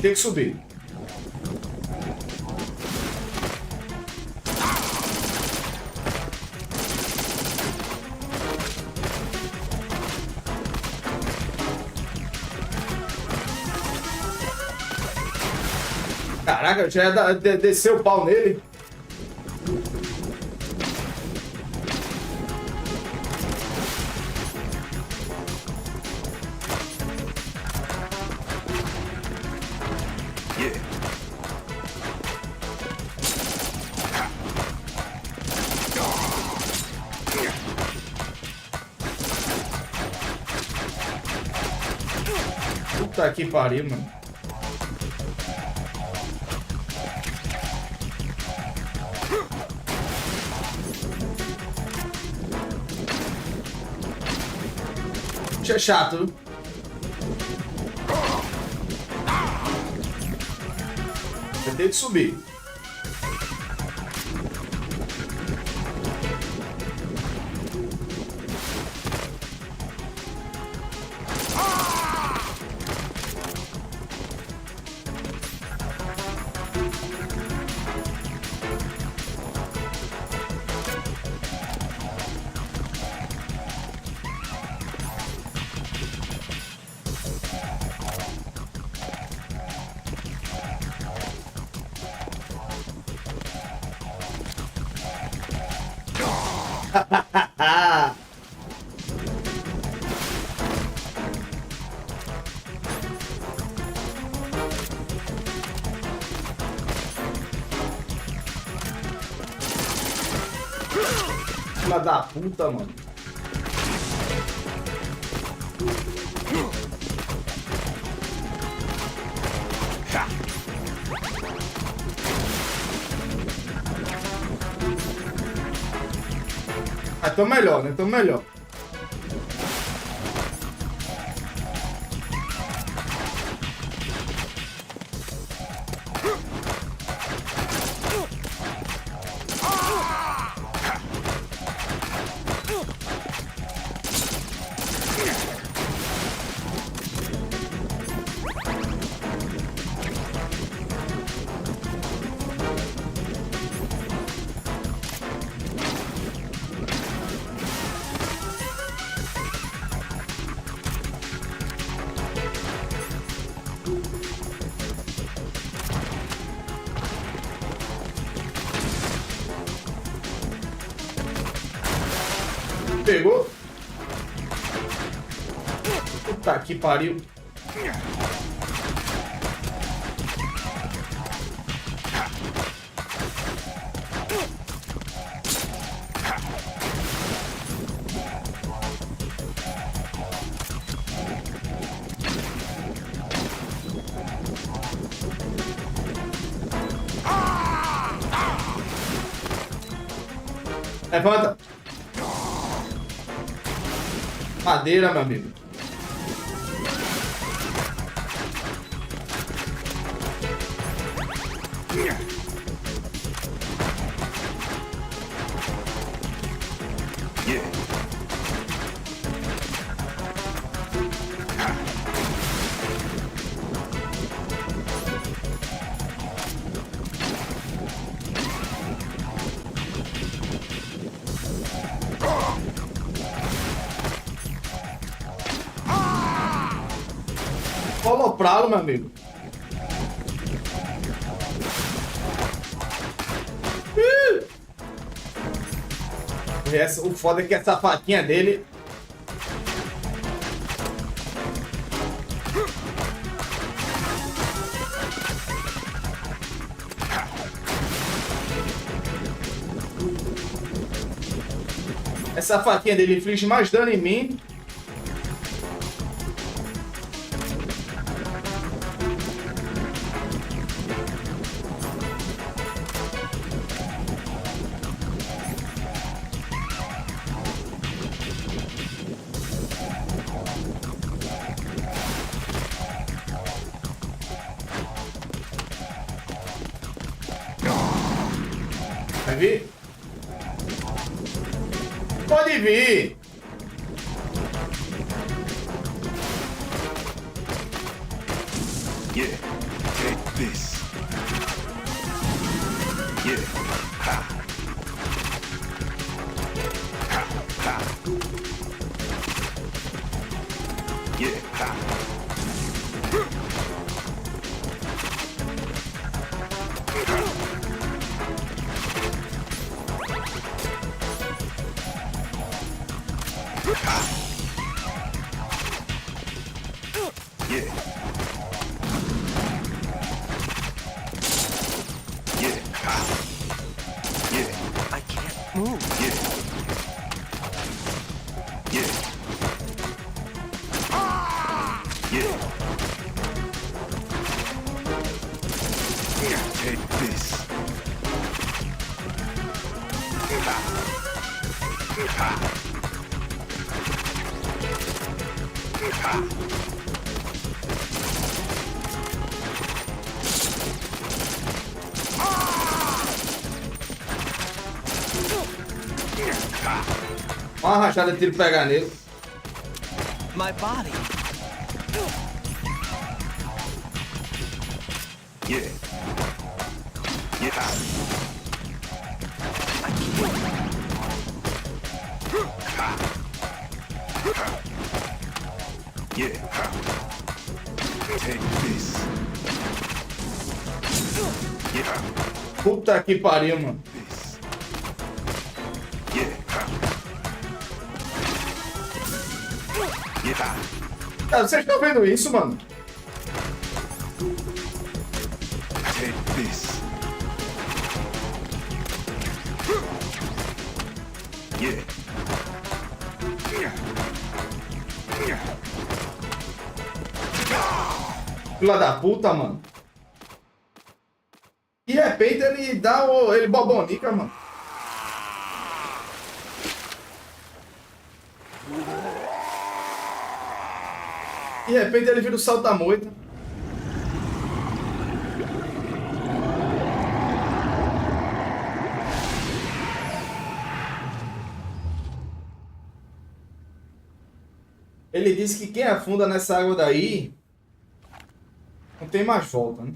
Tem que subir. Caraca, já ia descer o pau nele. Puta que pariu, mano. Isso é chato, viu? Eu tenho que subir. Filha da puta, mano. Ah, então melhor, né? Então melhor. pegou. Puta que pariu. Levanta. Madeira, meu amigo. Aloprá-lo, meu amigo. O foda é que essa faquinha dele... Essa faquinha dele inflige mais dano em mim. Vai vir? Pode vir! Yeah, take this. Yeah, ha. Ha, ha. Yeah, ha. Uma rachada de tiro pegar nele. My body. Yeah. Yeah. Yeah. Take this. Yeah. Puta que pariu, mano. Cara, vocês estão vendo isso, mano? Take this. Yeah. Filha da puta, mano. De repente ele dá o... ele bobonica, mano. De repente ele vira o salta-moita. Ele disse que quem afunda nessa água daí não tem mais volta, né?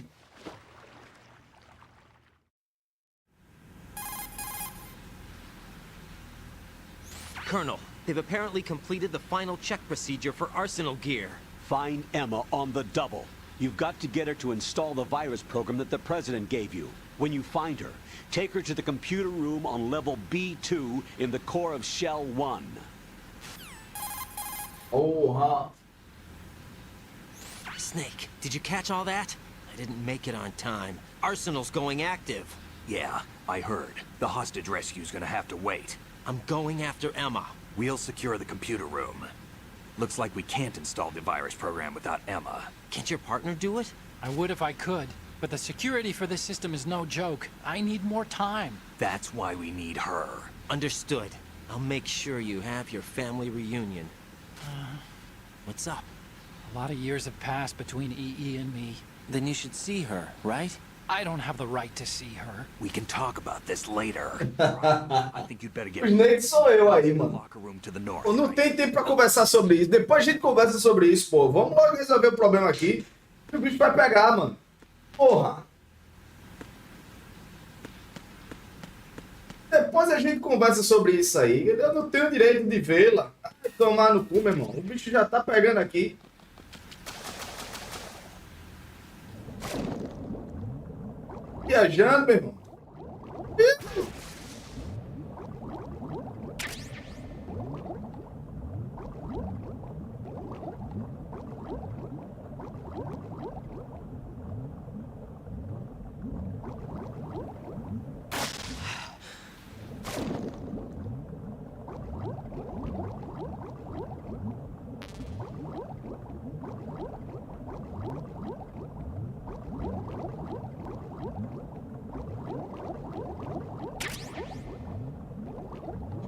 Colonel, they've apparently completed the final check procedure for arsenal gear. Find Emma on the double. You've got to get her to install the virus program that the President gave you. When you find her, take her to the computer room on level B2 in the core of Shell 1. Porra. Snake, did you catch all that? I didn't make it on time. Arsenal's going active. Yeah, I heard. The hostage rescue's gonna have to wait. I'm going after Emma. We'll secure the computer room. Looks like we can't install the virus program without Emma. Can't your partner do it? I would if I could, but the security for this system is no joke. I need more time. That's why we need her. Understood. I'll make sure you have your family reunion. What's up? A lot of years have passed between EE and me. Then you should see her, right? I don't have the right to see her. We can talk about this later. I think you'd better get O Snake sou eu aí, mano. locker room to the north. Eu não tenho tempo pra conversar sobre isso. Depois a gente conversa sobre isso, pô. Vamos logo resolver o problema aqui. Que o bicho vai pegar, mano. Porra. Depois a gente conversa sobre isso aí. Eu não tenho direito de vê-la. Vai tomar no cu, meu irmão. O bicho já tá pegando aqui. Viajando, meu irmão.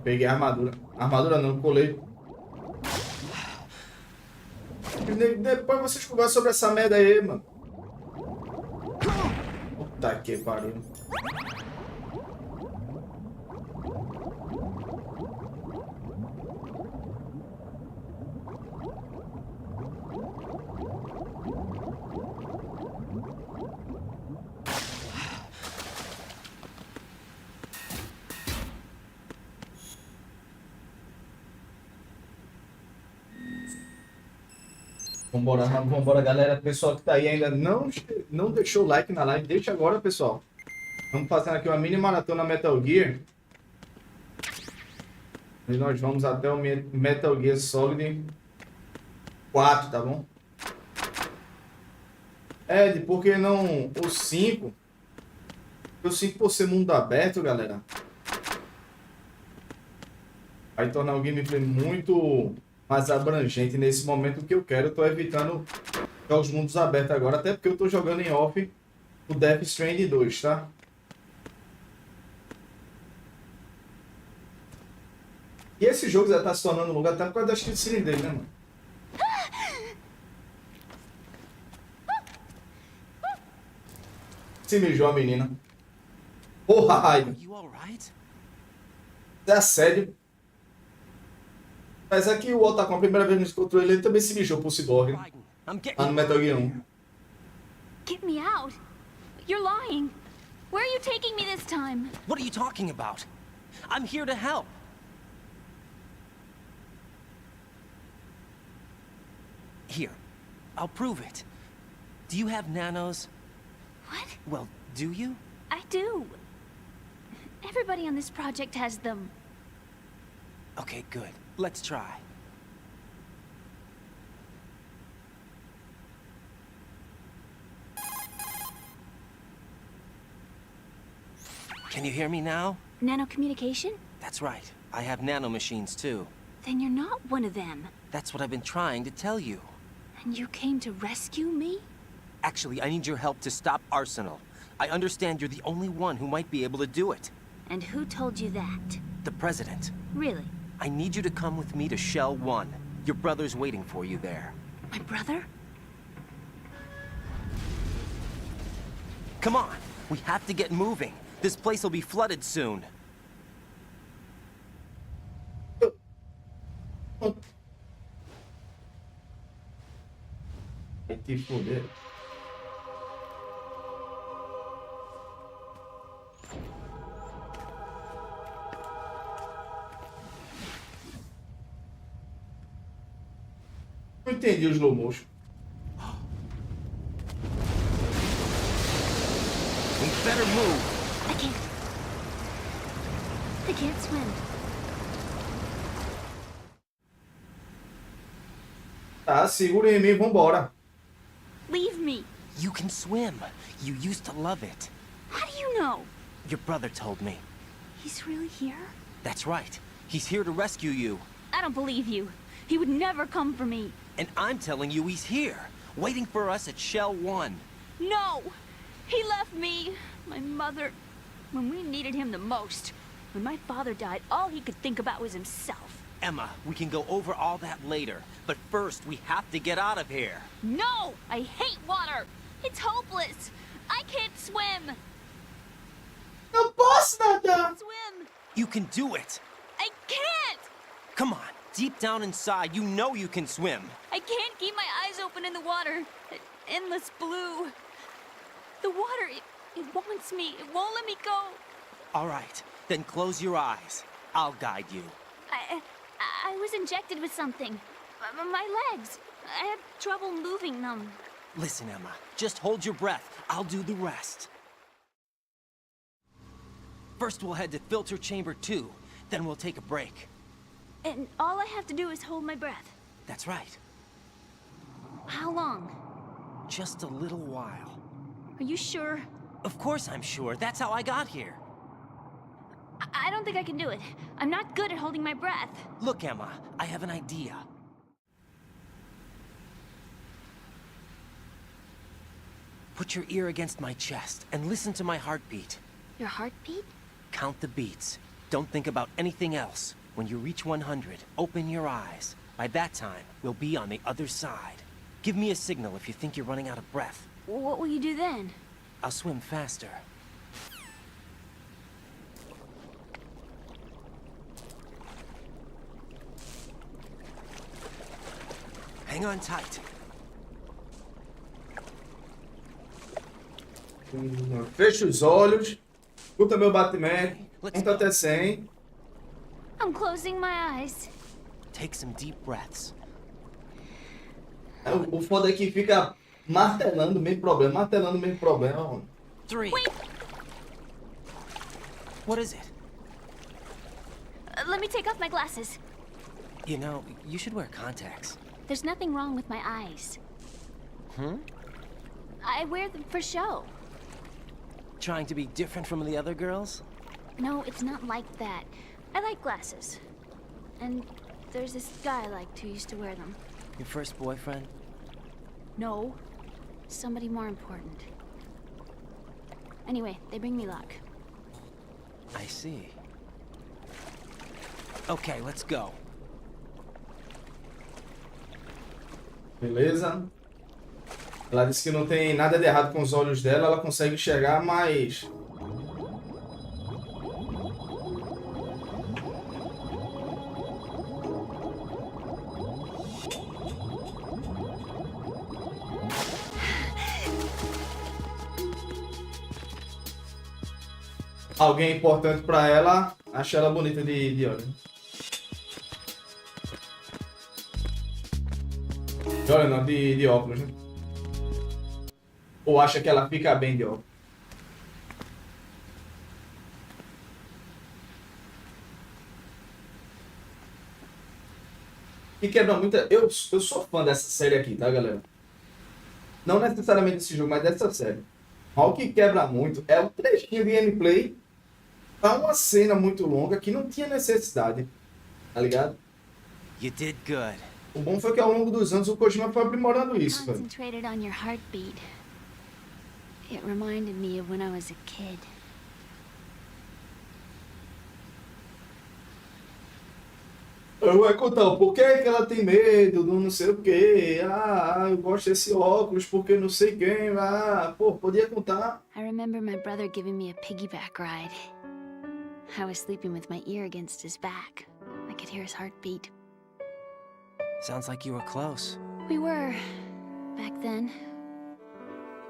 Peguei a armadura. Armadura não, colei. Depois vocês conversam sobre essa merda aí, mano. Puta que pariu. Vambora, galera. Pessoal que tá aí ainda não deixou o like na live, deixa agora, pessoal. Vamos fazendo aqui uma mini maratona Metal Gear. E nós vamos até o Metal Gear Solid 4, tá bom? Ed, por que não o 5? O 5 por ser mundo aberto, galera, vai tornar o gameplay muito mais abrangente nesse momento que eu quero. Eu tô evitando os mundos abertos agora, até porque eu tô jogando em off o Death Stranding 2, tá? E esse jogo já tá se tornando um lugar até por causa das cutscenes dele, né, mano? Se mijou a menina. Porra, Raiden. É sério. Mas aqui o Otacon, a primeira vez que encontrou ele, também se mijou pro Cyborg. Lá no Metal Gear 1. Get me out. You're lying. Where are you taking me this time? What are you talking about? I'm here to help. Here, I'll prove it. Do you have nanos? What? Well, do you? I do. Everybody on this project has them. Okay, good. Let's try. Can you hear me now? Nanocommunication? That's right. I have nanomachines too. Then you're not one of them. That's what I've been trying to tell you. And you came to rescue me? Actually, I need your help to stop Arsenal. I understand you're the only one who might be able to do it. And who told you that? The President. Really? I need you to come with me to Shell 1. Your brother's waiting for you there. My brother? Come on! We have to get moving. This place will be flooded soon. Que foder. Não entendi o slow motion. We better move. I can't swim. Tá, segura em mim, vambora. Leave me. You can swim. You used to love it. How do you know? Your brother told me. He's really here? That's right. He's here to rescue you. I don't believe you. He would never come for me. And I'm telling you he's here, waiting for us at Shell 1. No! He left me, my mother, when we needed him the most. When my father died, all he could think about was himself. Emma, we can go over all that later. But first, we have to get out of here. No! I hate water! It's hopeless! I can't swim! Não posso nadar. Swim! You can do it. I can't! Come on, deep down inside, you know you can swim. I can't keep my eyes open in the water. That endless blue. The water, it wants me. It won't let me go. All right, then close your eyes. I'll guide you. I was injected with something. My legs. I have trouble moving them. Listen, Emma, just hold your breath. I'll do the rest. First, we'll head to filter chamber 2. Then we'll take a break. And all I have to do is hold my breath. That's right. How long? Just a little while. Are you sure? Of course I'm sure. That's how I got here. I don't think I can do it. I'm not good at holding my breath. Look, Emma, I have an idea. Put your ear against my chest and listen to my heartbeat. Your heartbeat? Count the beats. Don't think about anything else. When you reach 100, open your eyes. By that time, we'll be on the other side. Give me a signal if you think you're running out of breath. What will you do then? I'll swim faster. Hang on tight. Fecha os olhos. Escuta meu batimento. Conta até 100. I'm closing my eyes. Take some deep breaths. O foda é que fica martelando o mesmo problema, martelando o mesmo problema, mano. 3. Wait! What is it? Let me take off my glasses. You know, you should wear contacts. There's nothing wrong with my eyes. I wear them for show. Trying to be different from the other girls? No, it's not like that. I like glasses. And there's this guy I liked who used to wear them. Your first boyfriend? No. Somebody more important. Anyway, they bring me luck. I see. Okay, let's go. Beleza? Ela disse que não tem nada de errado com os olhos dela, ela consegue enxergar, mas... Alguém importante pra ela, acha ela bonita de olho. De olho não, de óculos, né? Ou acha que ela fica bem de óculos? E quebra muita... Eu sou fã dessa série aqui, tá, galera? Não necessariamente desse jogo, mas dessa série. Mas o que quebra muito é o trechinho de gameplay. Tá uma cena muito longa que não tinha necessidade, tá ligado? You did good. O bom foi que ao longo dos anos o Kojima foi aprimorando isso, velho. Concentrated on your heartbeat. It reminded me of when I was a kid. Eu vou contar o porquê que ela tem medo do não sei o quê. Eu gosto desse óculos porque não sei quem. Pô, podia contar. I remember my brother giving me a piggyback ride. I was sleeping with my ear against his back. I could hear his heartbeat. Sounds like you were close. We were, back then.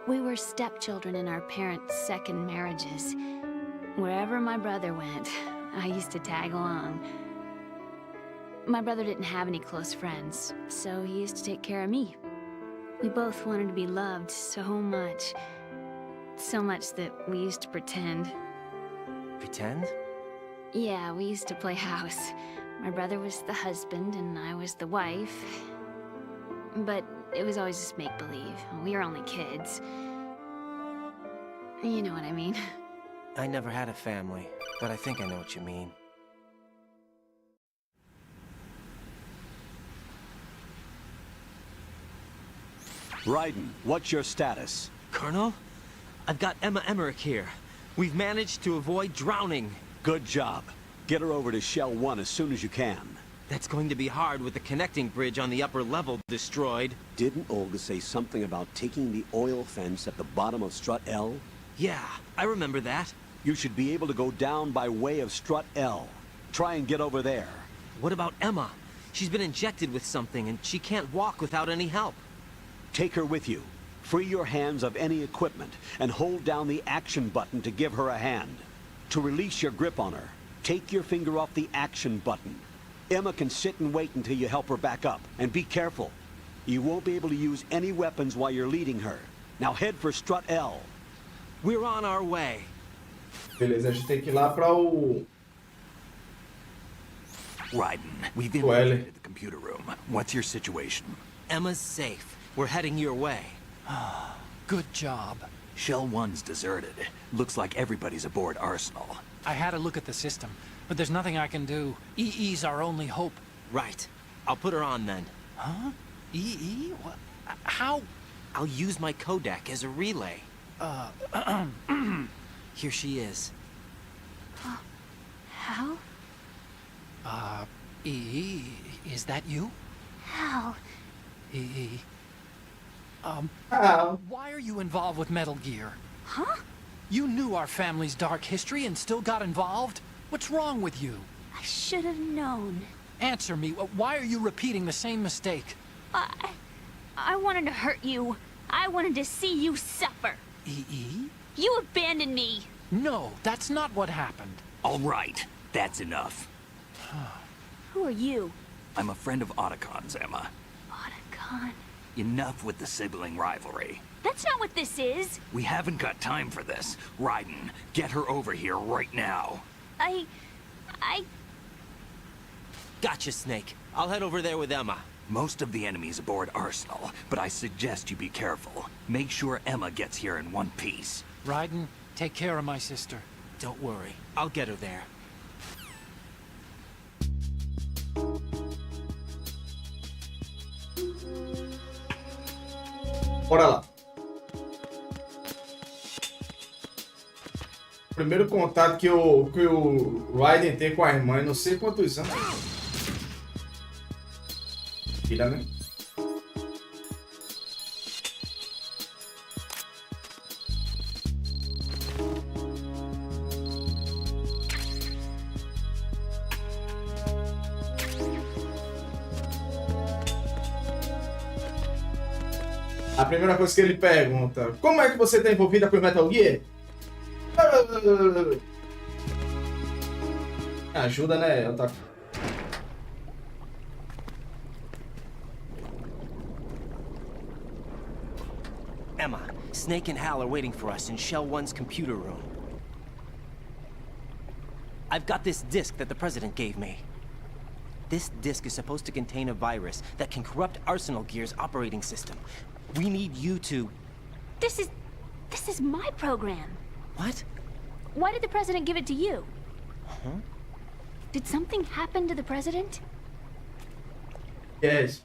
We were stepchildren in our parents' second marriages. Wherever my brother went, I used to tag along. My brother didn't have any close friends, so he used to take care of me. We both wanted to be loved so much. So much that we used to pretend. Pretend? Yeah, we used to play house. My brother was the husband and I was the wife. But it was always just make-believe. We were only kids. You know what I mean. I never had a family, but I think I know what you mean. Raiden, what's your status? Colonel, I've got Emma Emmerich here. We've managed to avoid drowning. Good job. Get her over to Shell 1 as soon as you can. That's going to be hard with the connecting bridge on the upper level destroyed. Didn't Olga say something about taking the oil fence at the bottom of Strut L? Yeah, I remember that. You should be able to go down by way of Strut L. Try and get over there. What about Emma? She's been injected with something and she can't walk without any help. Take her with you. Free your hands of any equipment and hold down the action button to give her a hand. To release your grip on her, take your finger off the action button. Emma can sit and wait until you help her back up. And be careful. You won't be able to use any weapons while you're leading her. Now head for Strut L. We're on our way. Beleza, a gente tem que ir lá para o... Raiden, we've infiltrated the computer room. What's your situation? Emma's safe. We're heading your way. Good job. Shell 1's deserted. Looks like everybody's aboard Arsenal. I had a look at the system, but there's nothing I can do. EE's our only hope. Right. I'll put her on then. Huh? EE? What? How? I'll use my Kodak as a relay. Here she is. Hal? EE, is that you? Hal. EE. Hal. Why are you involved with Metal Gear? Huh? You knew our family's dark history and still got involved? What's wrong with you? I should have known. Answer me, why are you repeating the same mistake? I wanted to hurt you. I wanted to see you suffer. EE? You abandoned me. No, that's not what happened. All right, that's enough. Who are you? I'm a friend of Otacon's, Emma. Otacon. Enough with the sibling rivalry. That's not what this is. We haven't got time for this. Raiden, get her over here right now. I... Gotcha, Snake. I'll head over there with Emma. Most of the enemy's aboard Arsenal, but I suggest you be careful. Make sure Emma gets here in one piece. Raiden, take care of my sister. Don't worry. I'll get her there. Bora lá. Primeiro contato que o Raiden tem com a irmã, eu não sei quantos anos. Filha, né? A primeira coisa que ele pergunta: como é que você está envolvida com Metal Gear? Ajuda, né? Emma, Snake and Hal are waiting for us in Shell 1's computer room. I've got this disk that the President gave me. This disk is supposed to contain a virus that can corrupt Arsenal Gear's operating system. We need you to... This is my program. What? Why did the President give it to you? Huh? Did something happen to the President? Yes.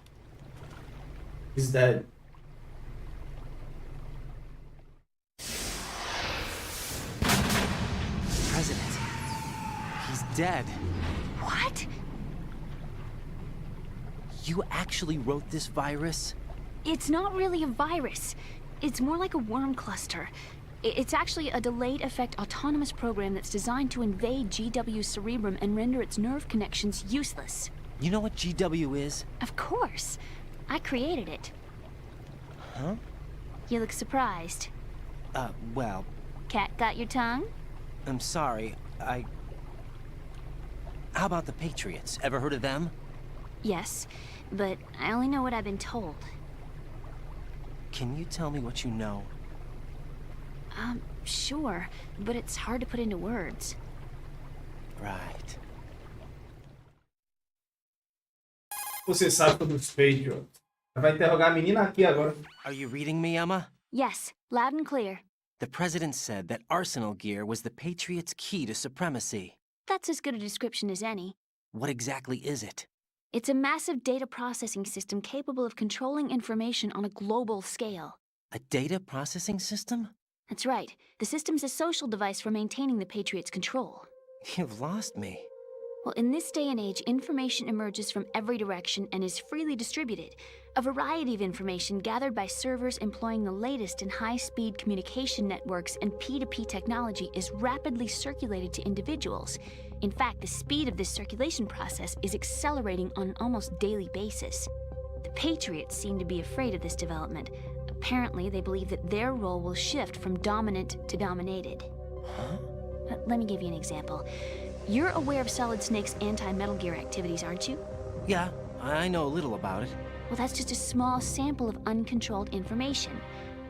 He's dead. President. He's dead. What? You actually wrote this virus? It's not really a virus. It's more like a worm cluster. It's actually a delayed effect autonomous program that's designed to invade GW's cerebrum and render its nerve connections useless. You know what GW is? Of course. I created it. Huh? You look surprised. Well... Cat got your tongue? I'm sorry, How about the Patriots? Ever heard of them? Yes, but I only know what I've been told. Can you tell me what you know? Sure, but it's hard to put into words. Right. Você sabe sobre os Patriots? Vai interrogar a menina aqui agora. Are you reading me, Emma? Yes, loud and clear. The president said that arsenal gear was the Patriots' key to supremacy. That's as good a description as any. What exactly is it? It's a massive data processing system capable of controlling information on a global scale. A data processing system? That's right. The system's a social device for maintaining the Patriots' control. You've lost me. Well, in this day and age, information emerges from every direction and is freely distributed. A variety of information gathered by servers employing the latest in high-speed communication networks and P2P technology is rapidly circulated to individuals. In fact, the speed of this circulation process is accelerating on an almost daily basis. The Patriots seem to be afraid of this development. Apparently, they believe that their role will shift from dominant to dominated. Huh? Let me give you an example. You're aware of Solid Snake's anti-Metal Gear activities, aren't you? Yeah, I know a little about it. Well, that's just a small sample of uncontrolled information.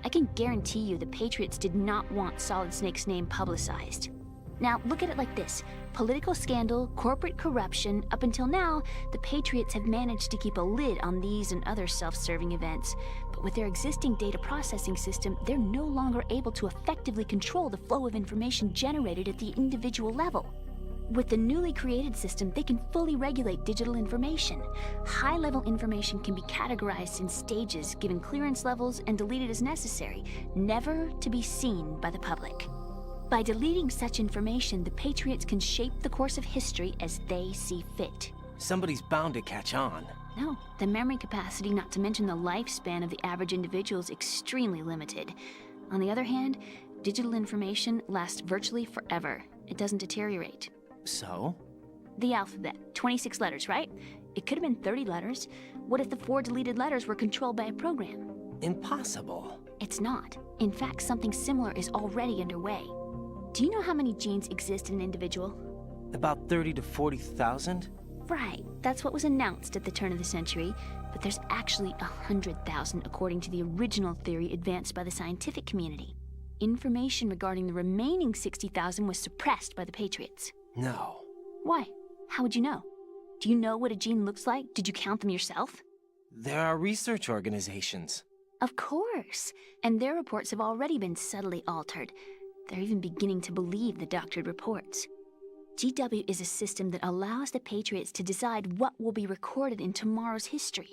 I can guarantee you the Patriots did not want Solid Snake's name publicized. Now, look at it like this. Political scandal, corporate corruption, up until now, the Patriots have managed to keep a lid on these and other self-serving events. But with their existing data processing system, they're no longer able to effectively control the flow of information generated at the individual level. With the newly created system, they can fully regulate digital information. High-level information can be categorized in stages, given clearance levels, and deleted as necessary, never to be seen by the public. By deleting such information, the Patriots can shape the course of history as they see fit. Somebody's bound to catch on. No, the memory capacity, not to mention the lifespan of the average individual, is extremely limited. On the other hand, digital information lasts virtually forever. It doesn't deteriorate. So? The alphabet, 26 letters, right? It could have been 30 letters. What if the 4 deleted letters were controlled by a program? Impossible. It's not. In fact, something similar is already underway. Do you know how many genes exist in an individual? About 30 to 40,000? Right, that's what was announced at the turn of the century, but there's actually 100,000 according to the original theory advanced by the scientific community. Information regarding the remaining 60,000 was suppressed by the Patriots. No. Why? How would you know? Do you know what a gene looks like? Did you count them yourself? There are research organizations. Of course, and their reports have already been subtly altered. They're even beginning to believe the doctored reports. GW is a system that allows the Patriots to decide what will be recorded in tomorrow's history.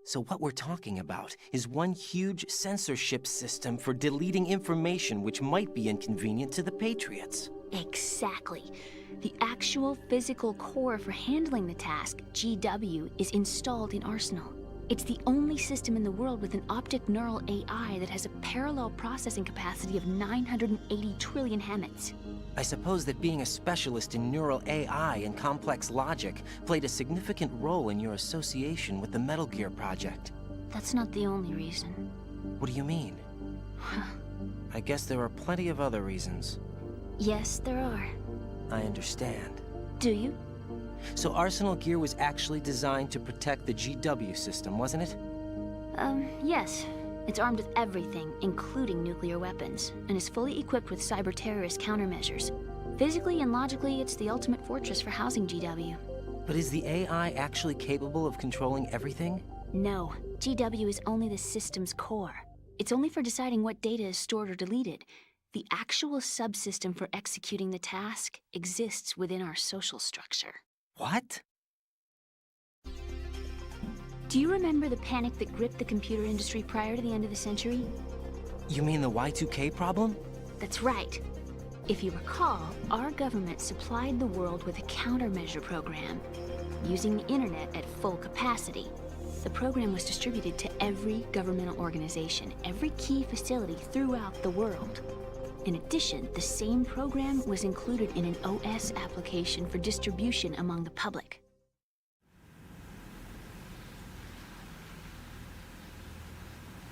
So what we're talking about is one huge censorship system for deleting information which might be inconvenient to the Patriots. Exactly. The actual physical core for handling the task, GW, is installed in Arsenal. It's the only system in the world with an optic neural AI that has a parallel processing capacity of 980 trillion Hammets. I suppose that being a specialist in neural AI and complex logic played a significant role in your association with the Metal Gear project. That's not the only reason. What do you mean? I guess there are plenty of other reasons. Yes, there are. I understand. Do you? So Arsenal Gear was actually designed to protect the GW system, wasn't it? Yes. It's armed with everything, including nuclear weapons, and is fully equipped with cyber-terrorist countermeasures. Physically and logically, it's the ultimate fortress for housing GW. But is the AI actually capable of controlling everything? No. GW is only the system's core. It's only for deciding what data is stored or deleted. The actual subsystem for executing the task exists within our social structure. What? Do you remember the panic that gripped the computer industry prior to the end of the century? You mean the Y2K problem? That's right. If you recall, our government supplied the world with a countermeasure program, using the internet at full capacity. The program was distributed to every governmental organization, every key facility throughout the world. In addition, the same program was included in an OS application for distribution among the public.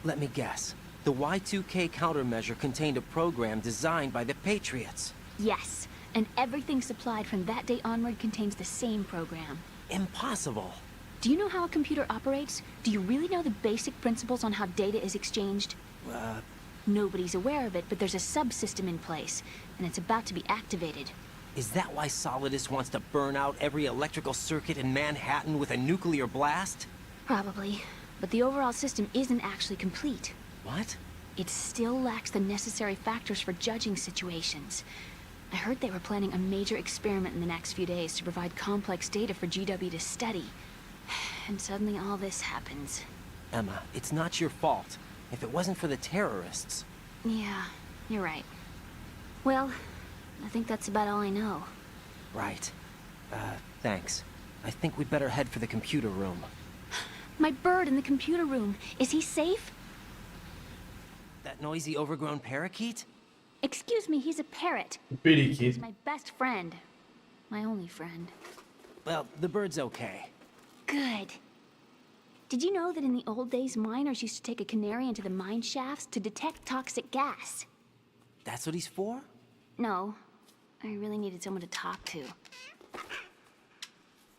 Let me guess. The Y2K countermeasure contained a program designed by the Patriots. Yes, and everything supplied from that day onward contains the same program. Impossible. Do you know how a computer operates? Do you really know the basic principles on how data is exchanged? Nobody's aware of it, but there's a subsystem in place, and it's about to be activated. Is that why Solidus wants to burn out every electrical circuit in Manhattan with a nuclear blast? Probably. but the overall system isn't actually complete. What? It still lacks the necessary factors for judging situations. I heard they were planning a major experiment in the next few days to provide complex data for GW to study. And suddenly all this happens. Emma, it's not your fault. If it wasn't for the terrorists... Yeah, you're right. Well, I think that's about all I know. Right. Thanks. I think we'd better head for the computer room. My bird in the computer room. Is he safe? That noisy, overgrown parakeet? Excuse me, he's a parrot. He's Periquito. my best friend. My only friend. Well, the bird's okay. Good. Did you know that in the old days, miners used to take a canary into the mine shafts to detect toxic gas? That's what he's for? No. I really needed someone to talk to.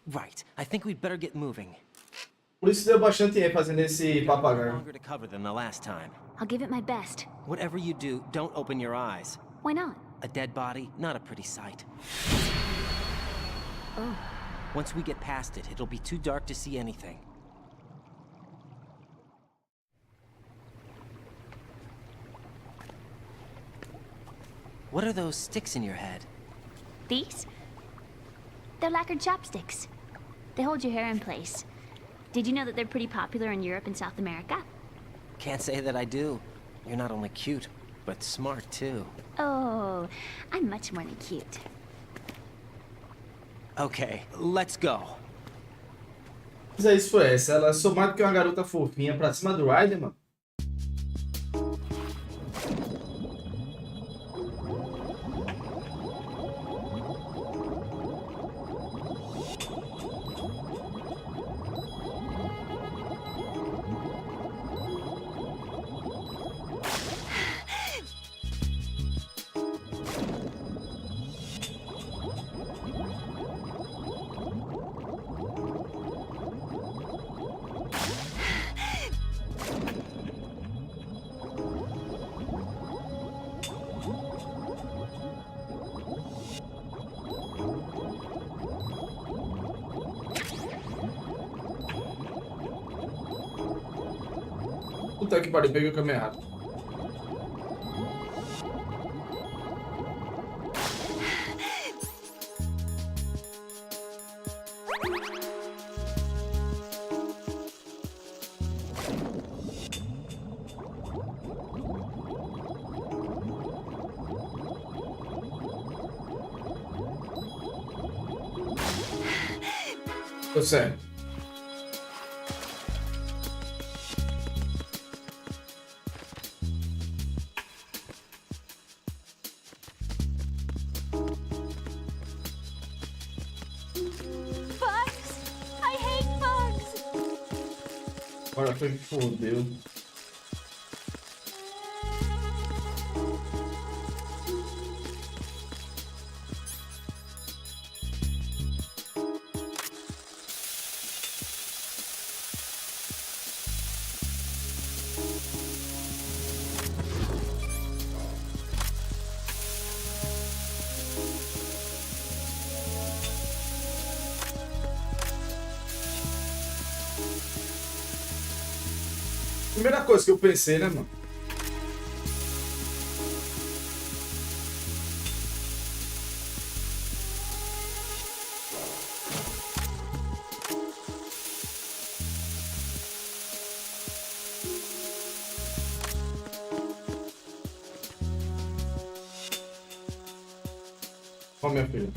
Right. I think we'd better get moving. Por isso deu bastante ênfase nesse papagaio. Longer to cover than the last time. I'll give it my best. Whatever you do, don't open your eyes. Why not? A dead body, not a pretty sight. Oh. Once we get past it, it'll be too dark to see anything. What are those sticks in your head? These? They're lacquered chopsticks. They hold your hair in place. Did you know that they're pretty popular in Europe and South America? Can't say that I do. You're not only cute, but smart too. Oh, I'm much more than cute. Okay, let's go. Mas é isso, foi essa. Ela sou mais do que uma garota fofinha pra cima do Raiden, mano. Puta que pariu, peguei o caminho errado. Tô certo. Agora foi que fodeu. Primeira coisa que eu pensei, né, mano? Ó, minha filha.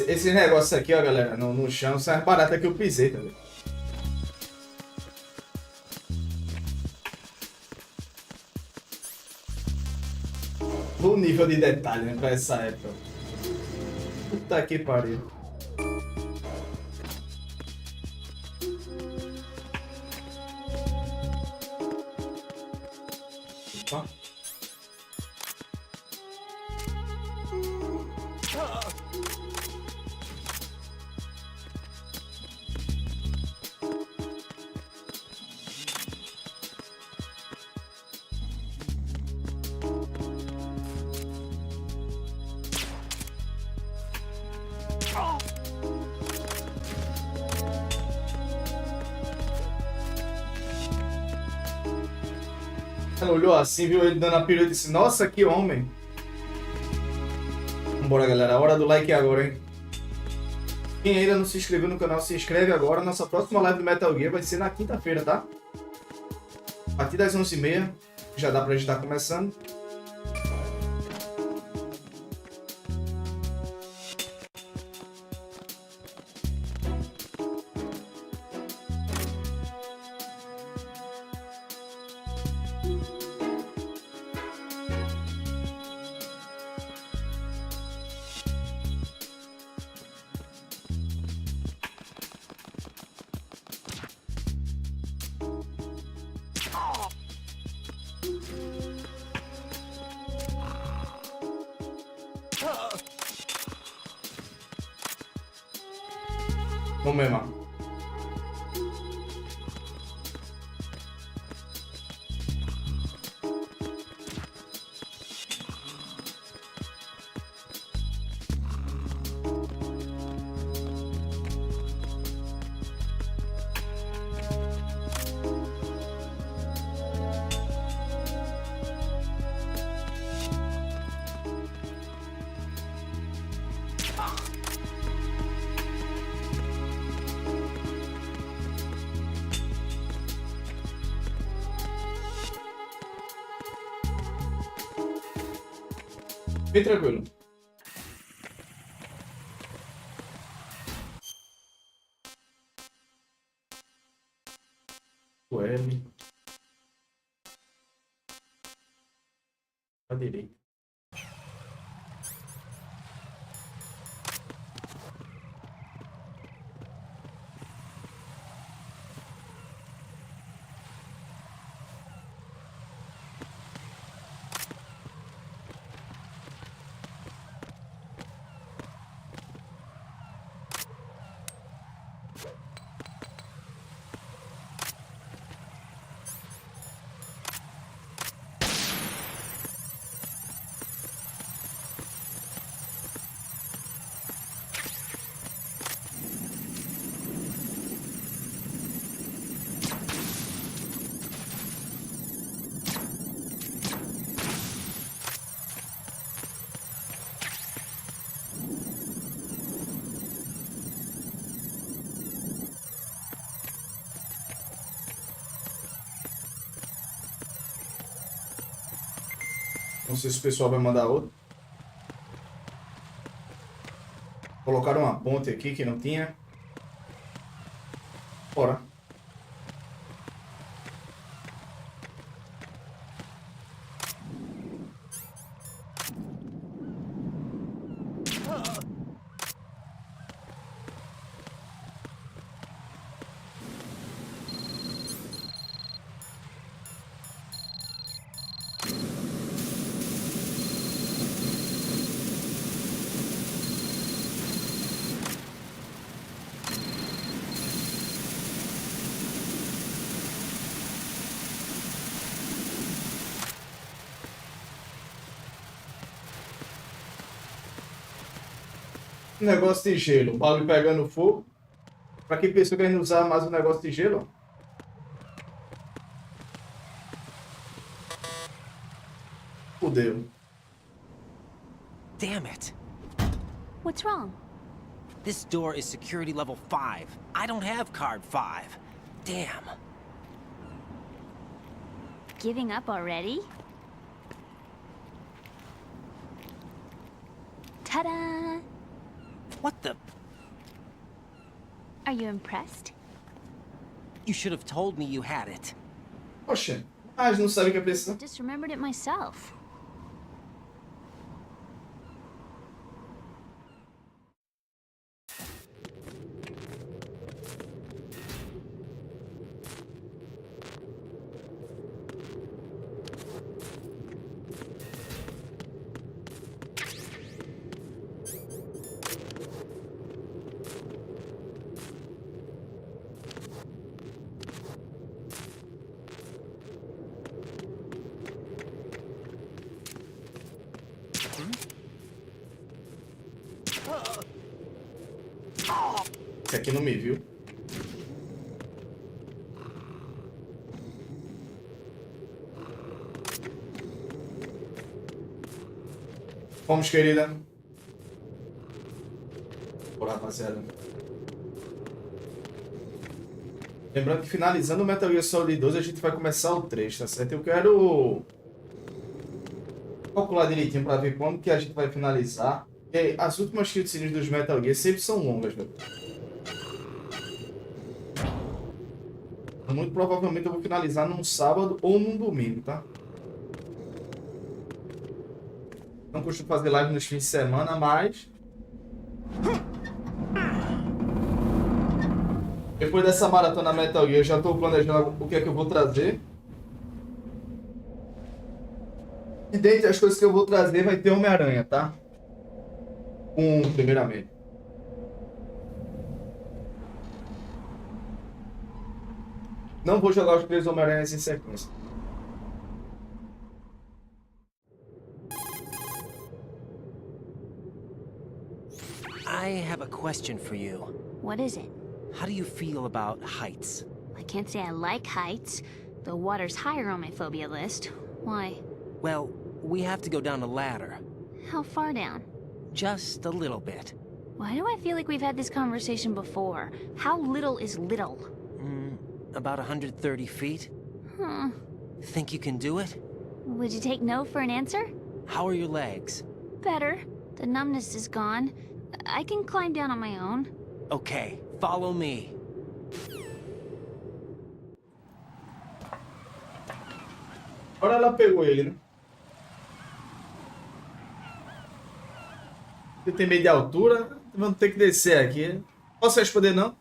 Esse negócio aqui, ó, galera, no chão, são as baratas que eu pisei, tá vendo? O nível de detalhe, né, pra essa época. Puta que pariu. Opa. Ela olhou assim, viu ele dando a pirueta e disse, nossa, que homem. Vambora, galera. A hora do like é agora, hein? Quem ainda não se inscreveu no canal, se inscreve agora. Nossa próxima live do Metal Gear vai ser na quinta-feira, tá? A partir das 11h30. Já dá pra gente estar começando. Vamos mesmo. Bem tranquilo. O L. À direita. Não sei se o pessoal vai mandar outro. Colocaram uma ponte aqui que não tinha. Bora. Negócio de gelo. O bagulho pegando fogo. Pra quem pensou que a gente usava mais um negócio de gelo. Fudeu. Damn it. What's wrong? This door is security level 5. I don't have card 5. Damn. Giving up already? Ta-da! What the? Are you impressed? You should have told me you had it. Poxa, mas não sabe o que é preciso. Just remembered it myself. Esse aqui não me viu. Vamos, querida. Bora, rapaziada. Lembrando que finalizando o Metal Gear Solid 2, a gente vai começar o 3, tá certo? Eu quero calcular direitinho pra ver quando que a gente vai finalizar. E as últimas cutscenes dos Metal Gear sempre são longas, velho. Muito provavelmente eu vou finalizar num sábado ou num domingo, tá? Não costumo fazer live nos fins de semana, mas... depois dessa maratona Metal Gear, eu já estou planejando o que é que eu vou trazer. E dentre as coisas que eu vou trazer vai ter Homem-Aranha, tá? Primeiramente. Não vou jogar os 3 Homem-Aranhas em sequência. I have a question for you. What is it? How do you feel about heights? I can't say I like heights. The water's higher on my phobia list. Why? Well, we have to go down a ladder. How far down? Just a little bit. Why do I feel like we've had this conversation before? How little is little? About 130 feet. Huh. Think you can do it? Would you take no for an answer? How are your legs? Better. The numbness is gone. I can climb down on my own. Okay, follow me. Agora ela pegou ele, né? Você tem medo de altura? Vamos ter que descer aqui. Posso responder não?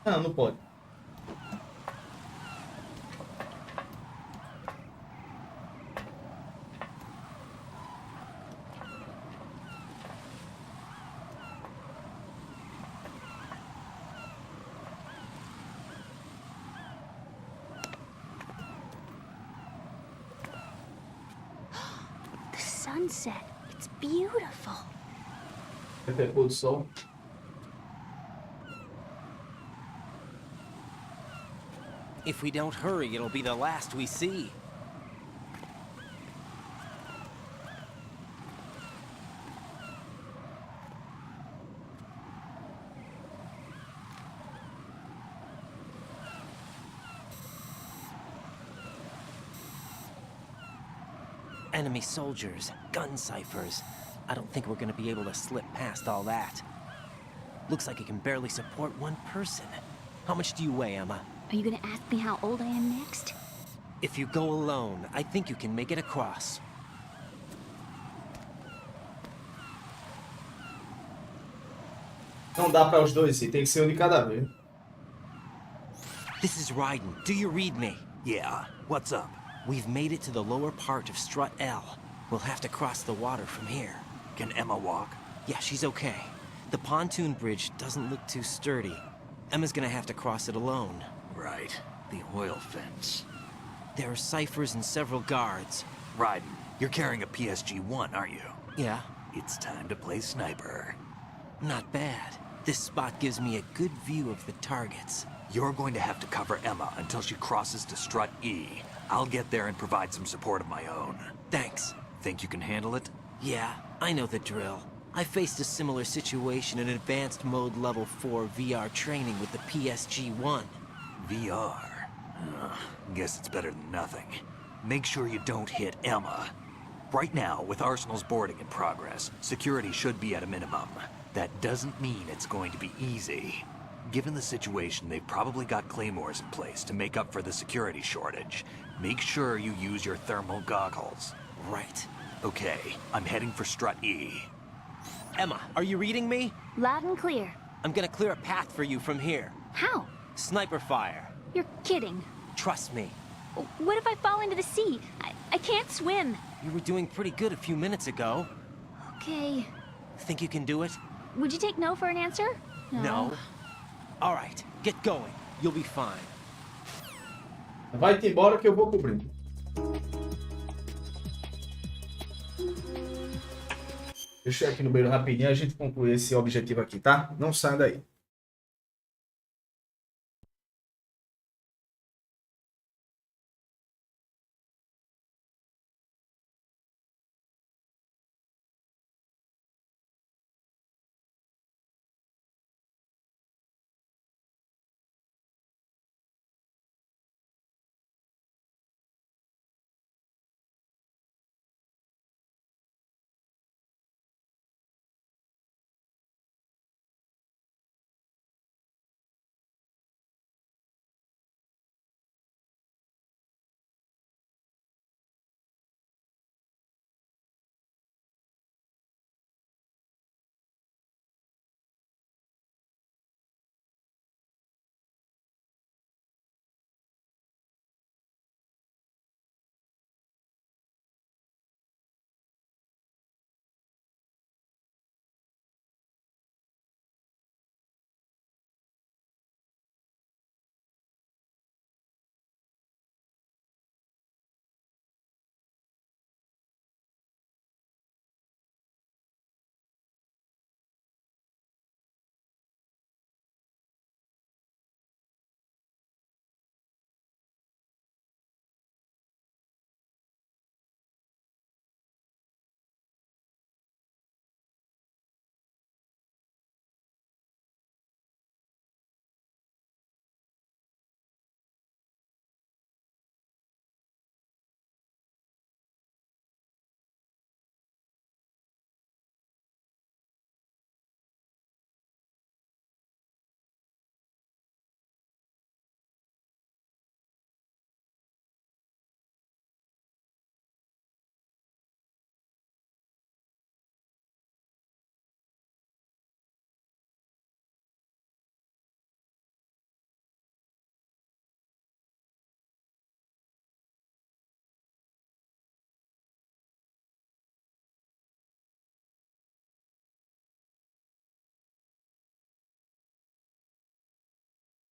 Não, não pode. The sunset. It's beautiful. É pôr do sol. If we don't hurry, it'll be the last we see. Enemy soldiers, gun ciphers. I don't think we're gonna be able to slip past all that. Looks like it can barely support one person. How much do you weigh, Emma? Are you gonna ask me how old I am next? If you go alone, I think you can make it across. Não dá para os dois ir, tem que ser um de cada vez. This is Raiden. Do you read me? Yeah, what's up? We've made it to the lower part of Strut L. We'll have to cross the water from here. Can Emma walk? Yeah, she's okay. The pontoon bridge doesn't look too sturdy. Emma's gonna have to cross it alone. Right, the oil fence. There are ciphers and several guards. Raiden, you're carrying a PSG-1, aren't you? Yeah, It's time to play sniper. not bad. This spot gives me a good view of the targets. You're going to have to cover Emma until she crosses to Strut E. I'll get there and provide some support of my own. Thanks. Think you can handle it? Yeah, I know the drill. I faced a similar situation in advanced mode level 4 VR training with the PSG-1. VR? Guess it's better than nothing. Make sure you don't hit Emma. Right now, with Arsenal's boarding in progress, security should be at a minimum. That doesn't mean it's going to be easy. Given the situation, they've probably got claymores in place to make up for the security shortage. Make sure you use your thermal goggles. Right. Okay, I'm heading for Strut E. Emma, are you reading me? Loud and clear. I'm gonna clear a path for you from here. How? Sniper fire. You're kidding. Trust me. What if I fall into the sea? I can't swim. You were doing pretty good a few minutes ago. Okay. Think you can do it? Would you take no for an answer? No. All right, get going. You'll be fine. Vai-te embora que eu vou cobrir. Deixa eu ir aqui no banheiro rapidinho e a gente conclui esse objetivo aqui, tá? Não saia daí.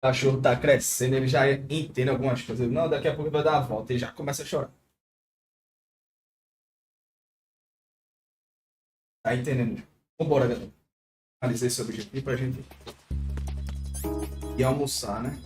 O cachorro tá crescendo, ele já entende algumas coisas. Não, daqui a pouco ele vai dar a volta, ele já começa a chorar. Tá entendendo? Vambora, galera. Analisar esse objetivo pra gente ir almoçar, né?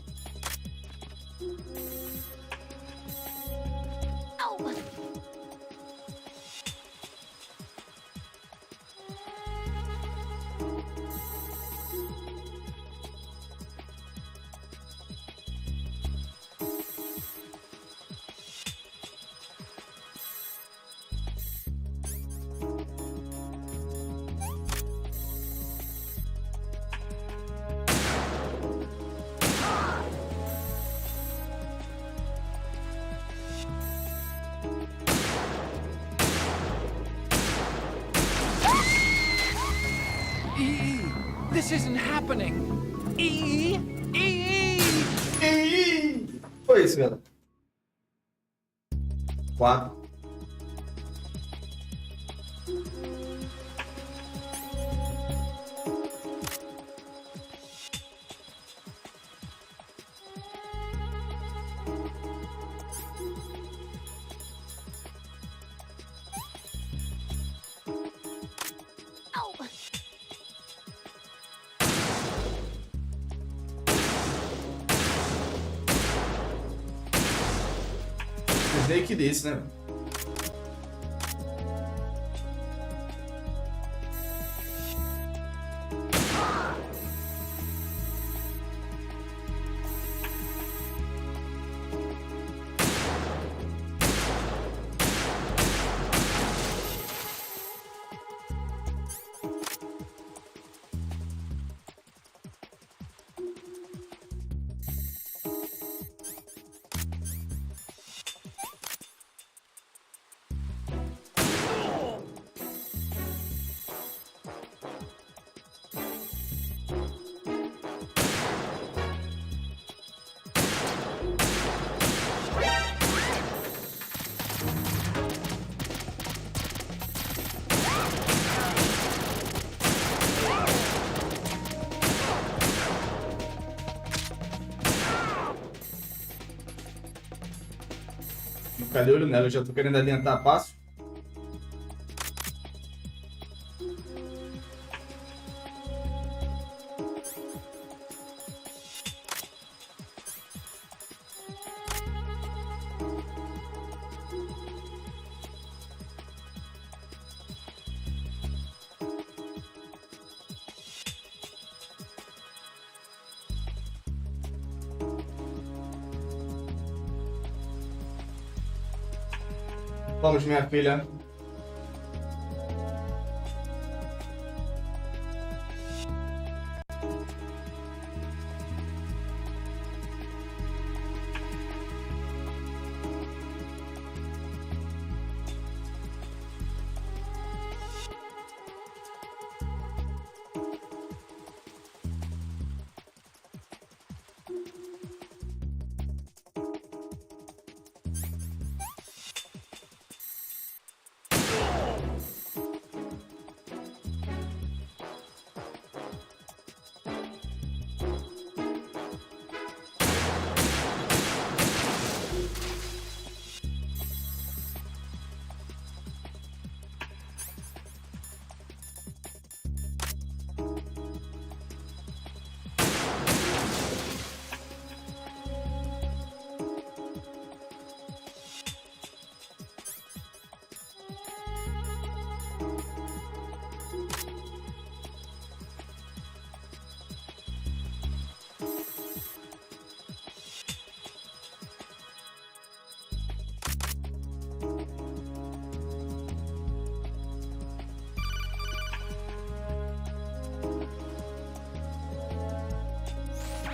This isn't happening. E. Foi isso, galera. 4. Snake desse, né? Ficar de olho nela, eu já tô querendo adiantar passo. Vamos, minha filha.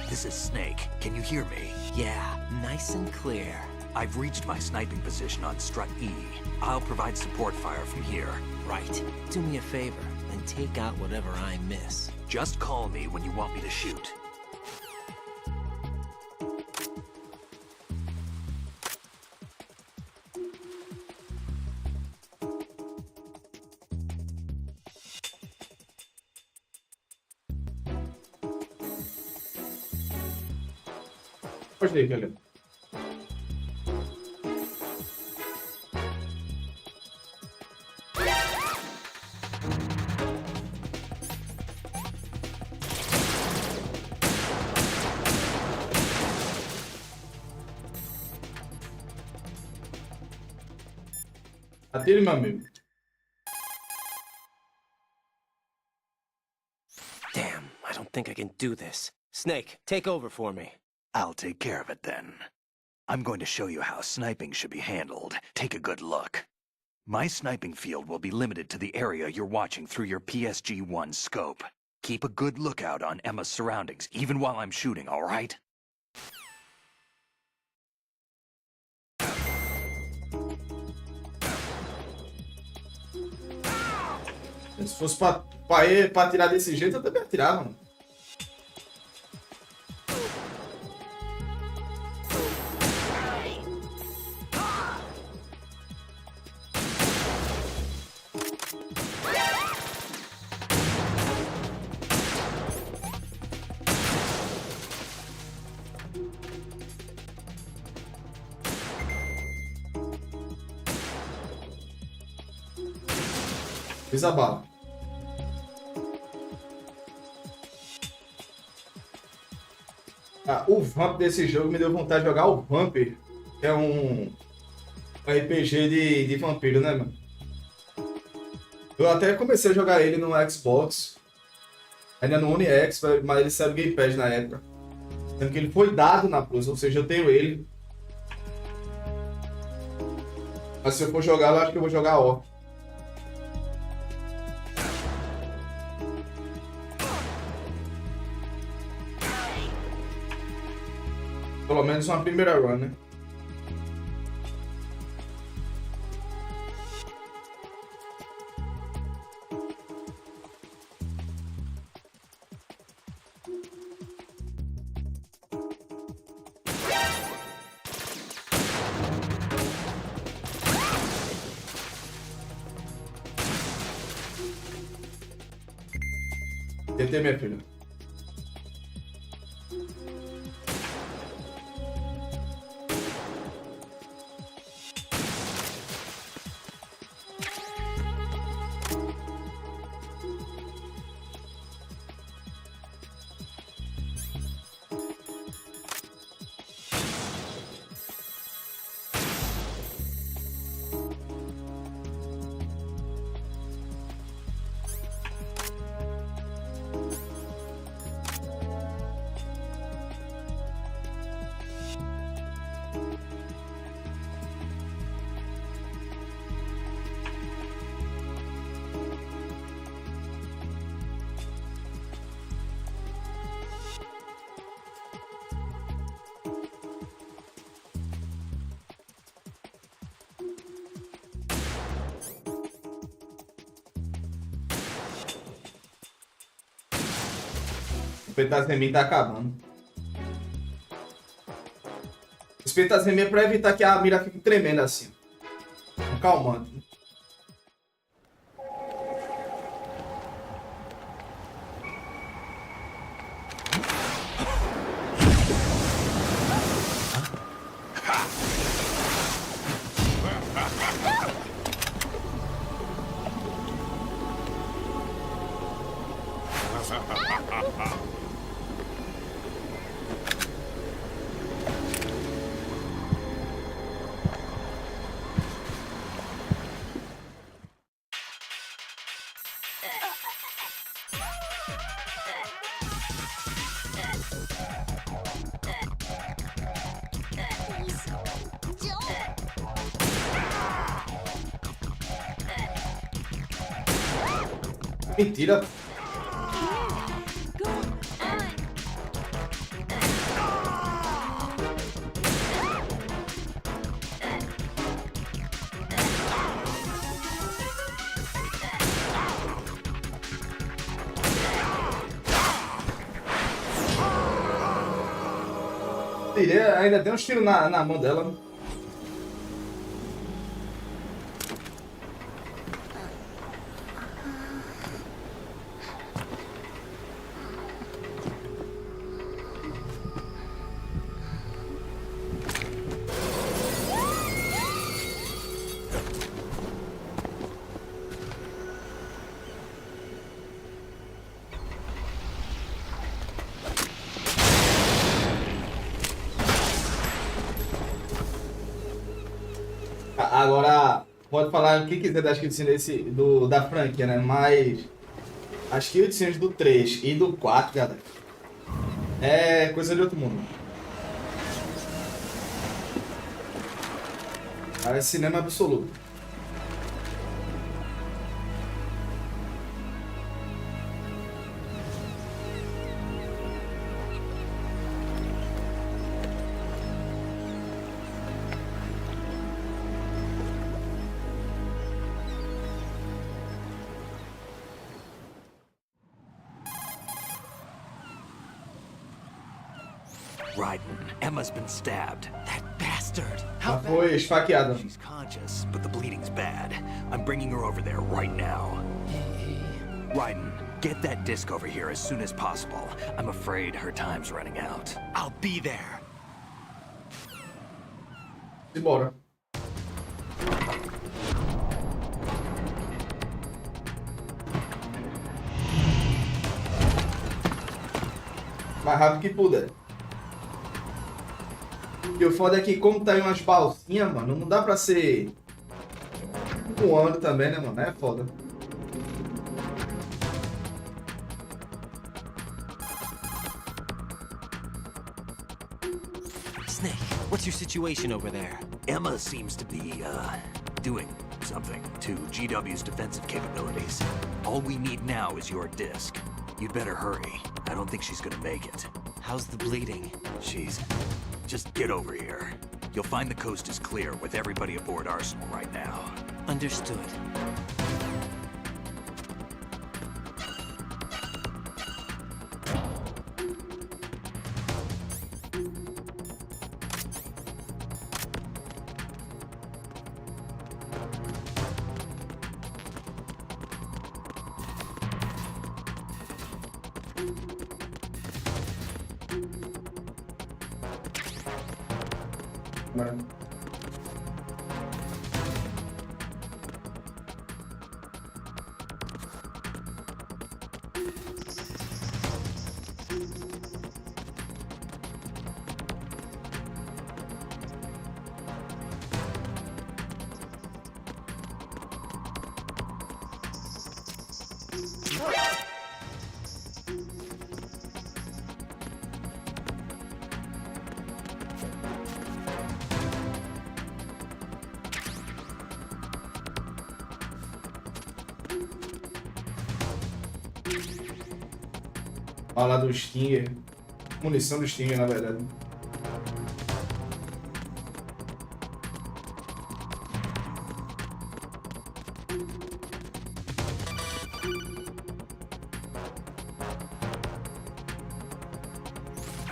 This is Snake. Can you hear me? Yeah, nice and clear. I've reached my sniping position on Strut E. I'll provide support fire from here. Right. Do me a favor and take out whatever I miss. Just call me when you want me to shoot. Pode ler, galera. Atire, meu amigo. Damn, I don't think I can do this. Snake, take over for me. I'll take care of it then. I'm going to show you how sniping should be handled. Take a good look. My sniping field will be limited to the area you're watching through your PSG-1 scope. Keep a good lookout on Emma's surroundings, even while I'm shooting, all right? Se fosse pra atirar desse jeito, eu também atirava, mano. Fiz a bala. Ah, o Vamp desse jogo me deu vontade de jogar o Vamp, que é um RPG de vampiro, né, mano? Eu até comecei a jogar ele no Xbox, ainda no One X, mas ele saiu no Game Pass na época. Sendo que ele foi dado na Plus, ou seja, eu tenho ele. Mas se eu for jogar, eu acho que eu vou jogar ó. Pelo menos uma primeira run, né? TT, minha filha. O Petazemi tá acabando. Esse Petazemi é pra evitar que a mira fique tremendo assim. Um calmante. Mentira. Ainda tem uns tiros na mão dela. Agora, pode falar o que quiser das cutscenes da franquia, né? Mas as cutscenes do 3 e do 4, galera, é coisa de outro mundo. É cinema absoluto. Raiden, Emma's been stabbed. That bastard! Ela foi esfaqueada. She's conscious, but the bleeding's bad. I'm bringing her over there right now. Raiden, get that disc over here as soon as possible. I'm afraid her time's running out. I'll be there. Simbora. Mais rápido que puder. E o foda é que como tá aí umas balsinhas, mano, não dá pra ser voando também, né, mano? É foda. Snake, what's your situation over there? Emma seems to be, doing something to GW's defensive capabilities. All we need now is your disc. You'd better hurry. I don't think she's gonna make it. How's the bleeding? Just get over here. You'll find the coast is clear with everybody aboard Arsenal right now. Understood. Mano. Falar do Stinger. Munição do Stinger, na verdade.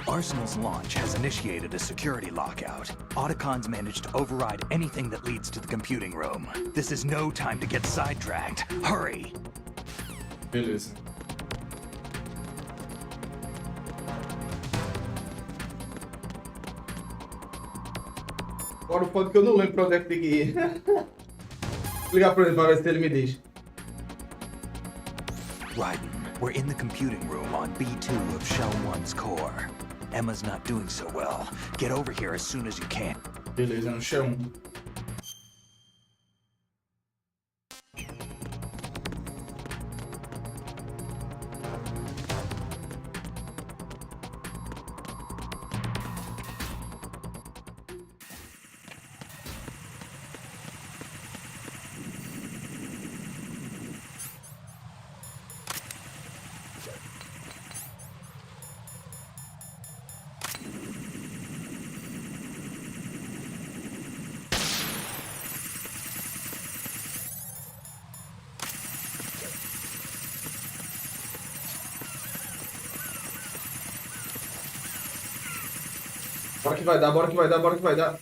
Arsenal's launch has initiated a security lockout. Autocons managed to override anything that leads to the computing room. This is no time to get sidetracked. Hurry! Beleza. Agora o ponto que eu não lembro pra onde é que tem que ir. Vou ligar pra ele pra ver se ele me diz. Raiden, we're in the computing room on B2 of Shell 1's core. Emma's not doing so well. Get over here as soon as you can. Beleza, no chão. Bora que vai dar, bora que vai dar, bora que vai dar.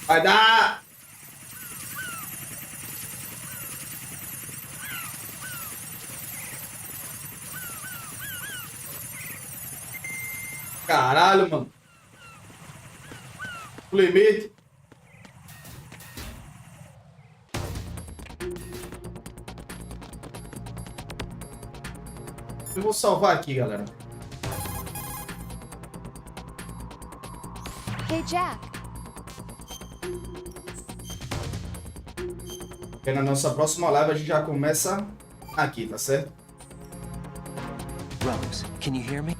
Vai dar! Caralho, mano. O limite. Eu vou salvar aqui, galera. Hey, Jack. E na nossa próxima live a gente já começa aqui, tá certo? Rose, can you hear me?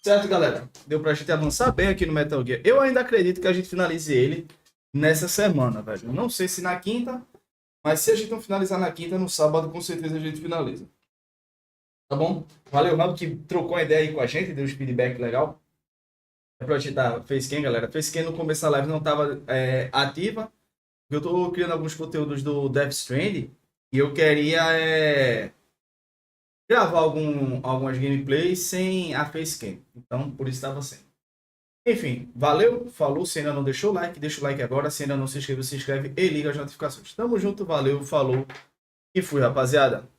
Certo, galera? Deu pra gente avançar bem aqui no Metal Gear. Eu ainda acredito que a gente finalize ele nessa semana, velho. Não sei se na quinta, mas se a gente não finalizar na quinta, no sábado, com certeza a gente finaliza. Tá bom? Valeu, Rambo, que trocou uma ideia aí com a gente, deu um feedback legal. É pra gente tá, facecam, galera. Facecam no começo da live não tava ativa. Eu tô criando alguns conteúdos do Death Stranding e eu queria gravar algumas gameplays sem a facecam. Então, por isso estava sem. Enfim, valeu, falou. Se ainda não deixou o like, deixa o like agora. Se ainda não se inscreveu, se inscreve e liga as notificações. Tamo junto, valeu, falou e fui, rapaziada.